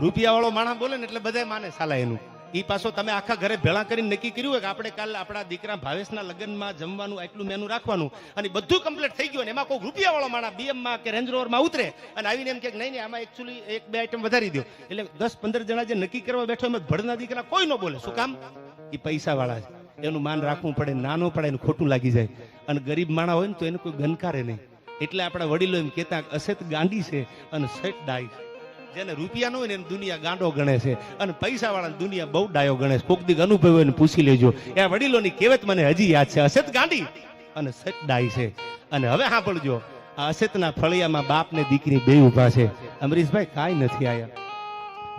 રૂપિયા વાળો માણસ બોલે ને એટલે બધા માને સાલા એનું. એ પાછો તમે આખા ઘરે ભેળા કરીને નક્કી કર્યું હોય કે આપણે કાલે આપણા દીકરા ભાવેશના લગ્નમાં જમવાનું આટલું મેનુ રાખવાનું, અને બધું કમ્પ્લીટ થઈ ગયું, એમાં કોઈ રૂપિયા વાળો માણસ બીએમમાં કે રેન્જ રોવરમાં ઉતરે અને આવીને એમ કે નહીં આમાં એકચ્યુઅલી 1-2 આઈટમ વધારી દો, એટલે 10-15 જણા જે નક્કી કરવા બેઠો એમ ભડના દીકરા કોઈ ન બોલે. શું કામ? એ પૈસા વાળા છે, એનું માન રાખવું પડે, નાનો પડે, એને ખોટું લાગી જાય. અને ગરીબ માણસ હોય ને તો એને કોઈ ગનકારે નહીં. એટલે આપણા વડીલો એમ કહેતા અસેત ગાંડી છે અને સેટ ડાય. જેને રૂપિયા ન હોય ને એને દુનિયા ગાંડો ગણે છે, અને પૈસા વાળા દુનિયા બહુ ડાયો ગણે છે. કોક દી અનુભવ હોય ને પૂછી લેજો. એ વડીલોની કહેવત મને હજી યાદ છે, અસેત ગાંડી અને સેટ ડાય છે. અને હવે સાંભળજો, આ અસેતના ફળિયામાં બાપ ને દીકરી બે ઉભા છે. અમરીશભાઈ કાંઈ નથી આયા.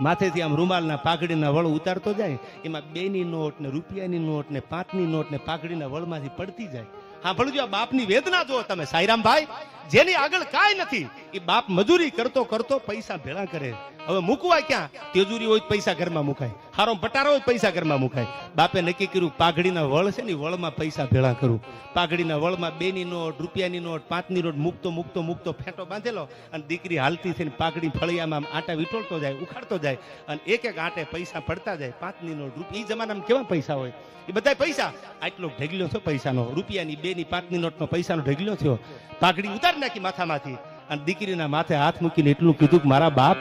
માથેથી આમ રૂમાલના પાઘડીના વળ ઉતારતો જાય, એમાં 2ની નોટ ને રૂપિયાની નોટ ને 5ની નોટ ને પાઘડીના વળમાંથી પડતી જાય. સાંભળજો આ બાપની વેદના જુઓ તમે. સાઈરામભાઈ જેની આગળ કાંઈ નથી એ બાપ મજૂરી કરતો કરતો પૈસા ભેળા કરે. હવે મૂકવા ક્યાં? તેજુરી હોય તો પૈસા ઘરમાં મુકાય, હારો પટારો હોય તો પૈસા ઘરમાં મુકાય. બાપે નક્કી કર્યું પાઘડીના વળ છે ને વળમાં પૈસા ભેળા કરું. પાઘડીના વળમાં 2 ની નોટ, રૂપિયાની નોટ, 5 ની નોટ મૂકતો મૂકતો મૂકતો ફેંટો બાંધેલો અને દીકરી હાલતી થઈને પાઘડી ફળિયામાં આટા વિટોળતો જાય, ઉખાડતો જાય અને એક એક આટે પૈસા પડતા જાય. 5 ની નોટ, રૂપિયા. એ જમાનામાં કેવા પૈસા હોય? એ બધા પૈસા આટલો ઢગલ્યો થયો પૈસાનો, રૂપિયાની 2 ની 5 ની નોટનો પૈસાનો ઢગલ્યો થયો. પાઘડી ઉતારી નાખી માથામાંથી અને દીકરીના માથે હાથ મૂકીને એટલું કીધું કે મારા બાપ,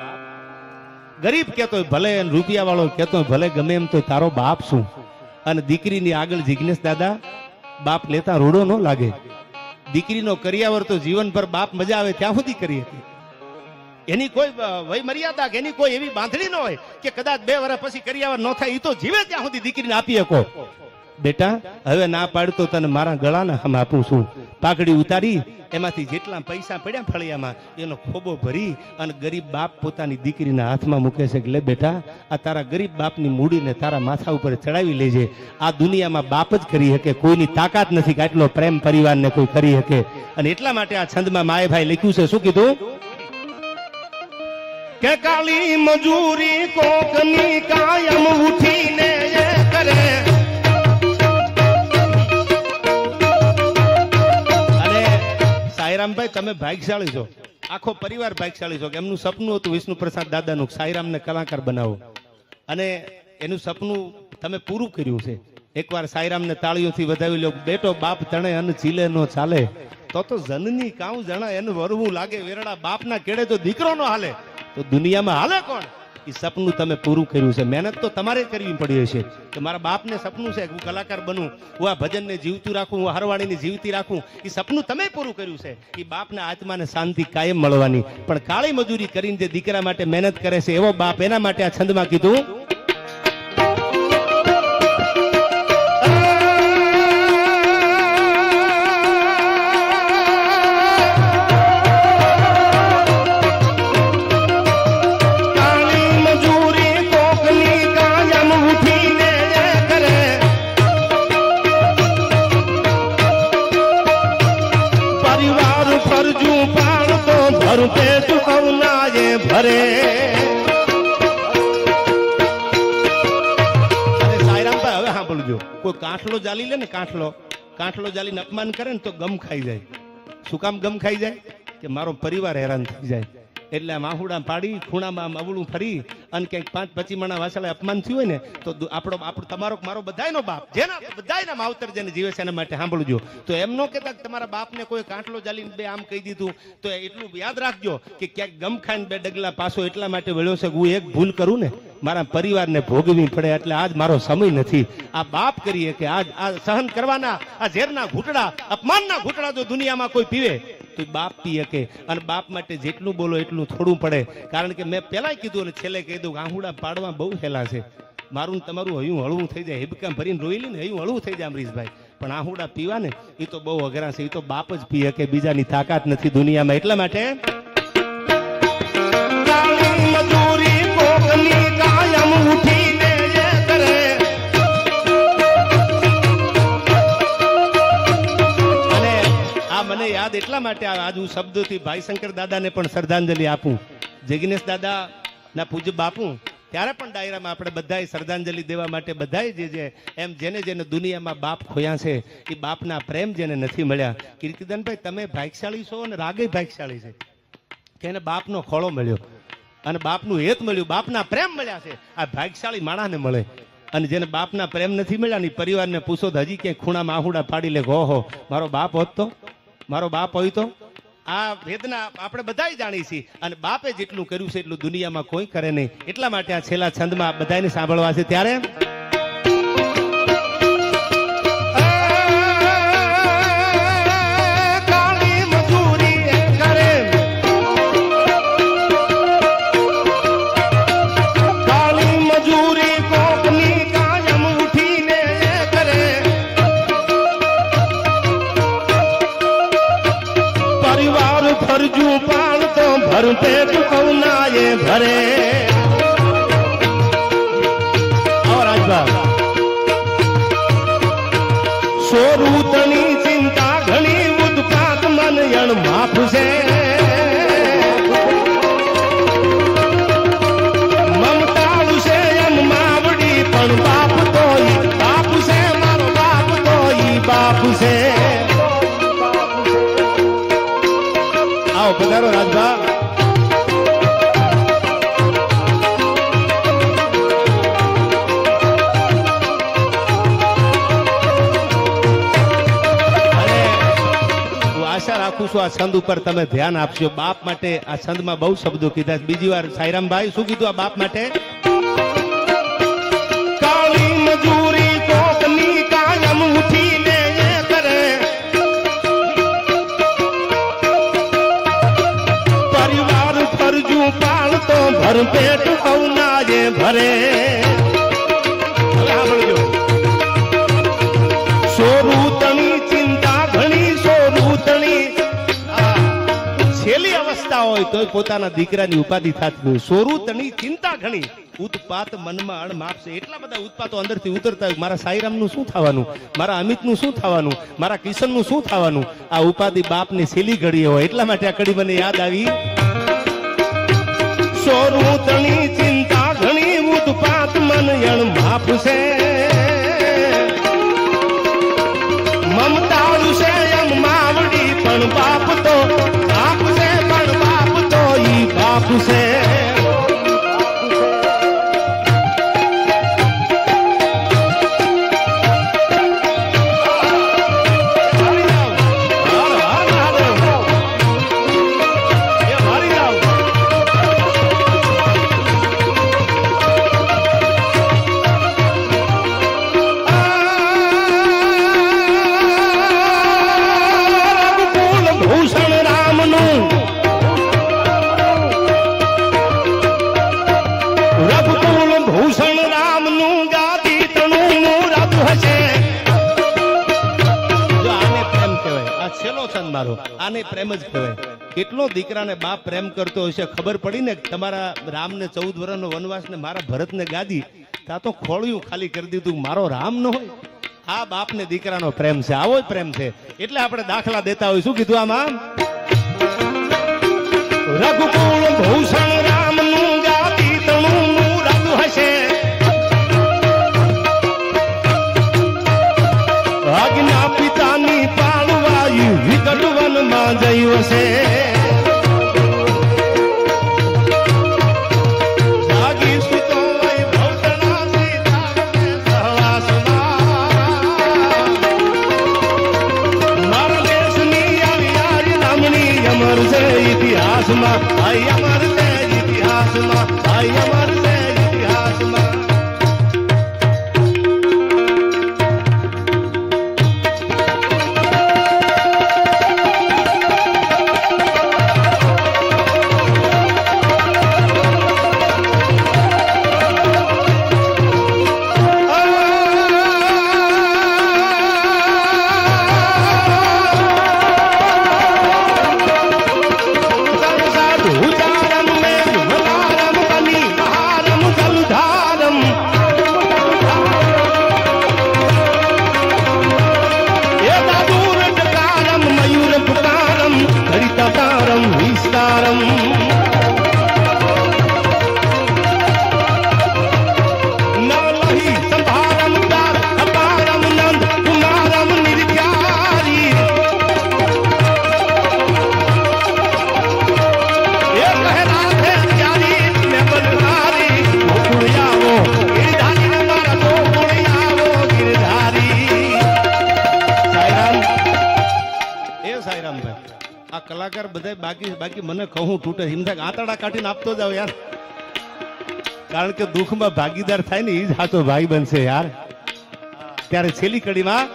ગરીબ કહેતો હોય ભલે, રૂપિયા વાળો કહેતો હોય ભલે, ગમે એમ તો તારો બાપ શું. અને દીકરીની આગળ જિજ્ઞેશ દાદા બાપ લેતા રોડો ન લાગે. દીકરીનો કરિયાવર તો જીવનભર બાપ મજા આવે ત્યાં સુધી કરી હતી. એની કોઈ વય મર્યાદા કે એની કોઈ એવી બાંધણી ન હોય કે કદાચ 2 વર્ષ પછી કરિયાવર ન થાય. એ તો જીવે ત્યાં સુધી દીકરીને આપી શકો. બેટા હવે ના પાડતો તને મારા ગળાને હમ આપું છું. પાઘડી ઉતારી એમાંથી જેટલા પૈસા પડ્યા ફળિયામાં એનો ખોબો ભરી અને ગરીબ બાપ પોતાની દીકરીના હાથમાં મૂકે છે કે લે બેટા, આ તારા ગરીબ બાપની મૂડીને તારા માથા ઉપર ચડાવી લેજે. આ દુનિયામાં બાપ જ કરી શકે, કોઈની તાકાત નથી કે આટલો પ્રેમ પરિવારને કોઈ કરી શકે. અને એટલા માટે આ છંદમાં માયભાઈ લખ્યું છે. શું કીધું? કે કાળી મજૂરી કોકની કાયમ ઉઠીને કરે. સાઈરામભાઈ તમે ભાગ્યશાળી છો, આખો પરિવાર ભાગ્યશાળી છો કે એમનું સપનું હતું વિષ્ણુ પ્રસાદ દાદાનું સાઈરામને કલાકાર બનાવો અને એનું સપનું તમે પૂરું કર્યું છે. એકવાર સાઈરામને તાળીઓથી વધાવી લો. બેટો બાપ તણે અન ચીલે નો ચાલે તો જનની કાઉ જણા એનું વરવું લાગે વેરડા. બાપના કેડે તો દીકરો નો હાલે તો દુનિયામાં હાલે કોણ? એ સપનું તમે પૂરું કર્યું છે. મહેનત તો તમારે કરવી પડી હશે કે મારા બાપને સપનું છે કે હું કલાકાર બનું, હું આ ભજનને જીવતું રાખું, હું હરવાણીને જીવતી રાખું. એ સપનું તમે પૂરું કર્યું છે. એ બાપના આત્માને શાંતિ કાયમ મળવાની. પણ કાળી મજૂરી કરીને જે દીકરા માટે મહેનત કરે છે એવો બાપ, એના માટે આ છંદમાં કીધું. ભરે સાઈરામભાઈ હવે સાંભળજો. કોઈ કાંઠલો જાલી લે ને, કાંઠલો જાલીને અપમાન કરે ને તો ગમ ખાઈ જાય. શું કામ ગમ ખાઈ જાય? કે મારો પરિવાર હેરાન થઈ જાય. એટલે આમ આહુડા પાડી ખૂણામાં આમ અવળું ફરી અને ક્યાંક 5-25 મણા વાસળે અપમાન થયું હોય ને તો આપણો તમારો મારો બધાયનો બાપ, જેના બધાયના માવતર જેને જીવે છે એના માટે સાંભળજો. તો એમ ન કહેતા કે તમારા બાપને કોઈ કાંઠલો જાલીને 2 આમ કહી દીધું તો એટલું યાદ રાખજો કે ક્યાંક ગમ ખાઈને 2 ડગલા પાછો એટલા માટે વળ્યો છે કે હું એક ભૂલ કરું ને મારા પરિવારને ભોગવી પડે એટલે આજ મારો સમય નથી. આ બાપ કરીએ કે આજ આ સહન કરવાના આ ઝેરના ઘૂંટડા, અપમાનના ઘૂંટડા જો દુનિયામાં કોઈ પીવે તો બાપ પી શકે. અને બાપ માટે જેટલું બોલો એટલું થોડું પડે. કારણ કે મેં પહેલા કીધું અને છેલ્લે કહી દઉં, આહુડા પાડવા બહુ હેલા છે. મારું તમારું હયું હળવું થઈ જાય, હિબકામ ભરીને રોઈ લે ને હયું હળવું થઈ જાય અમરીશભાઈ. પણ આહુડા પીવા ને એ તો બહુ અઘરા છે. એ તો બાપ જ પી શકે, બીજાની તાકાત નથી દુનિયામાં. એટલા માટે મને યાદ એટલા માટે આજ હું શબ્દોથી ભાઈ શંકર દાદાને પણ શ્રદ્ધાંજલિ આપું. જિગ્નેશ દાદા ના પૂજ્ય બાપુ ત્યારે પણ ડાયરામાં આપણે બધાએ શ્રદ્ધાંજલિ દેવા માટે બધાએ જે એમ જેને દુનિયામાં બાપ ખોયા છે એ બાપના પ્રેમ જેને નથી મળ્યા. કીર્તિદાનભાઈ તમે ભાગ્યશાળી છો અને રાગે ભાગ્યશાળી છે કે એને બાપનો ખોળો મળ્યો અને બાપનું હેત મળ્યું, બાપના પ્રેમ મળ્યા છે. આ ભાગ્યશાળી માણસને મળે. અને જેને બાપના પ્રેમ નથી મળ્યા ને પરિવારને પૂછો તો હજી ક્યાંય ખૂણામાં આહુડા પાડી લે, ઓહો મારો બાપ હોત તો, મારો બાપ હોય તો. આ વેદના આપણે બધા જાણી છીએ અને બાપે જેટલું કર્યું છે એટલું દુનિયામાં કોઈ કરે નહીં. એટલા માટે આ છેલ્લા છંદમાં બધાને સાંભળવા છે. ત્યારે ભરે સોરૂતની ચિંતા ઘણી ઉદપાત મન અણ માફ છે મમતાળું છે એમ માવડી પણ બાપ તો ઈ બાપ છે મારો બાપ તો ઈ બાપ છે આવો પધારો રાજભા આશા રાખું છું આ છંદ ઉપર તમે ધ્યાન આપશો બાપ માટે આ છંદમાં બહુ શબ્દો કીધા છે. બીજી વાર સાઈરામભાઈ શું કીધું આ બાપ માટે કાળી મજૂરી કોકની કાયમ ઉઠીને એ કરે પરિવાર ફરજું પાળતો ભરપેટ હવના જે ભરે સાંભળજો સોરું તણી ચિંતા ઘણી સોરું તણી છેલ્લી અવસ્થા હોય તો પોતાના દીકરાની ઉપાધિ થતી હોય સોરું તણી ચિંતા ઘણી ઉત્પાત મનમાં અણમાપ છે એટલા બધા ઉત્પાતો અંદરથી ઉતરતા હોય મારા સાઈરામનું શું થવાનું મારા અમિતનું શું થવાનું મારા કિશનનું શું થવાનું આ ઉપાધિ બાપની છેલ્લી ઘડી હોય એટલા માટે આ કડી મને યાદ આવી સોરું તણી ચિંતા ઘણી ઉત્પાત મન અણમાપ છે મમતાળું છે એમ માવડી પણ બાપ તો બાપ છે પણ બાપ તો ઈ બાપ છે આને પ્રેમ જ કહેવાય કેટલો દીકરાને બાપ પ્રેમ કરતો હશે ખબર પડી ને તમારા રામને 14 વર્ષનો વનવાસ ને મારા ભરતને ગાદી તા તો ખોળ્યું ખાલી કરી દીધું મારો રામ ન હોય આ બાપને દીકરાનો પ્રેમ છે આવો જ પ્રેમ છે એટલે આપણે દાખલા દેતા હોય શું કીધું આમાં રઘુકુળ ભૂષણ રામનું ગાદી તણું મૂરત હશે આજ્ઞા પિતાની પાળવાયું વિકટવન માં જયું છે જાગી સુતો હોય ભવતના સીતાને સહવાસમાં મારા દેશની આવી યારી નામની અમર છે ઇતિહાસમાં ભાઈ અમર છે ઇતિહાસમાં ભાઈ અમર છે ઇતિહાસમાં કલાકાર બધા બાકી મને કહું તૂટે એમ થાય આંતરડા કાઢીને આપતો જાવ યાર કારણ કે દુઃખમાં ભાગીદાર થાય ને એ જ હાથો ભાઈ બનશે યાર ત્યારે છેલ્લી કડીમાં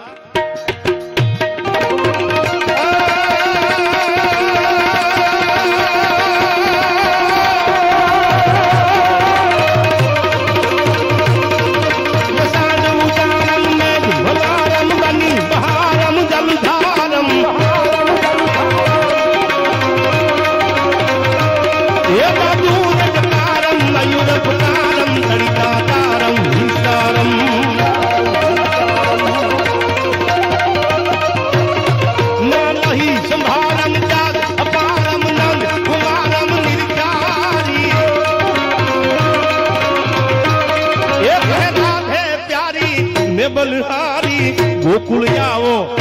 ગોકુળ આવો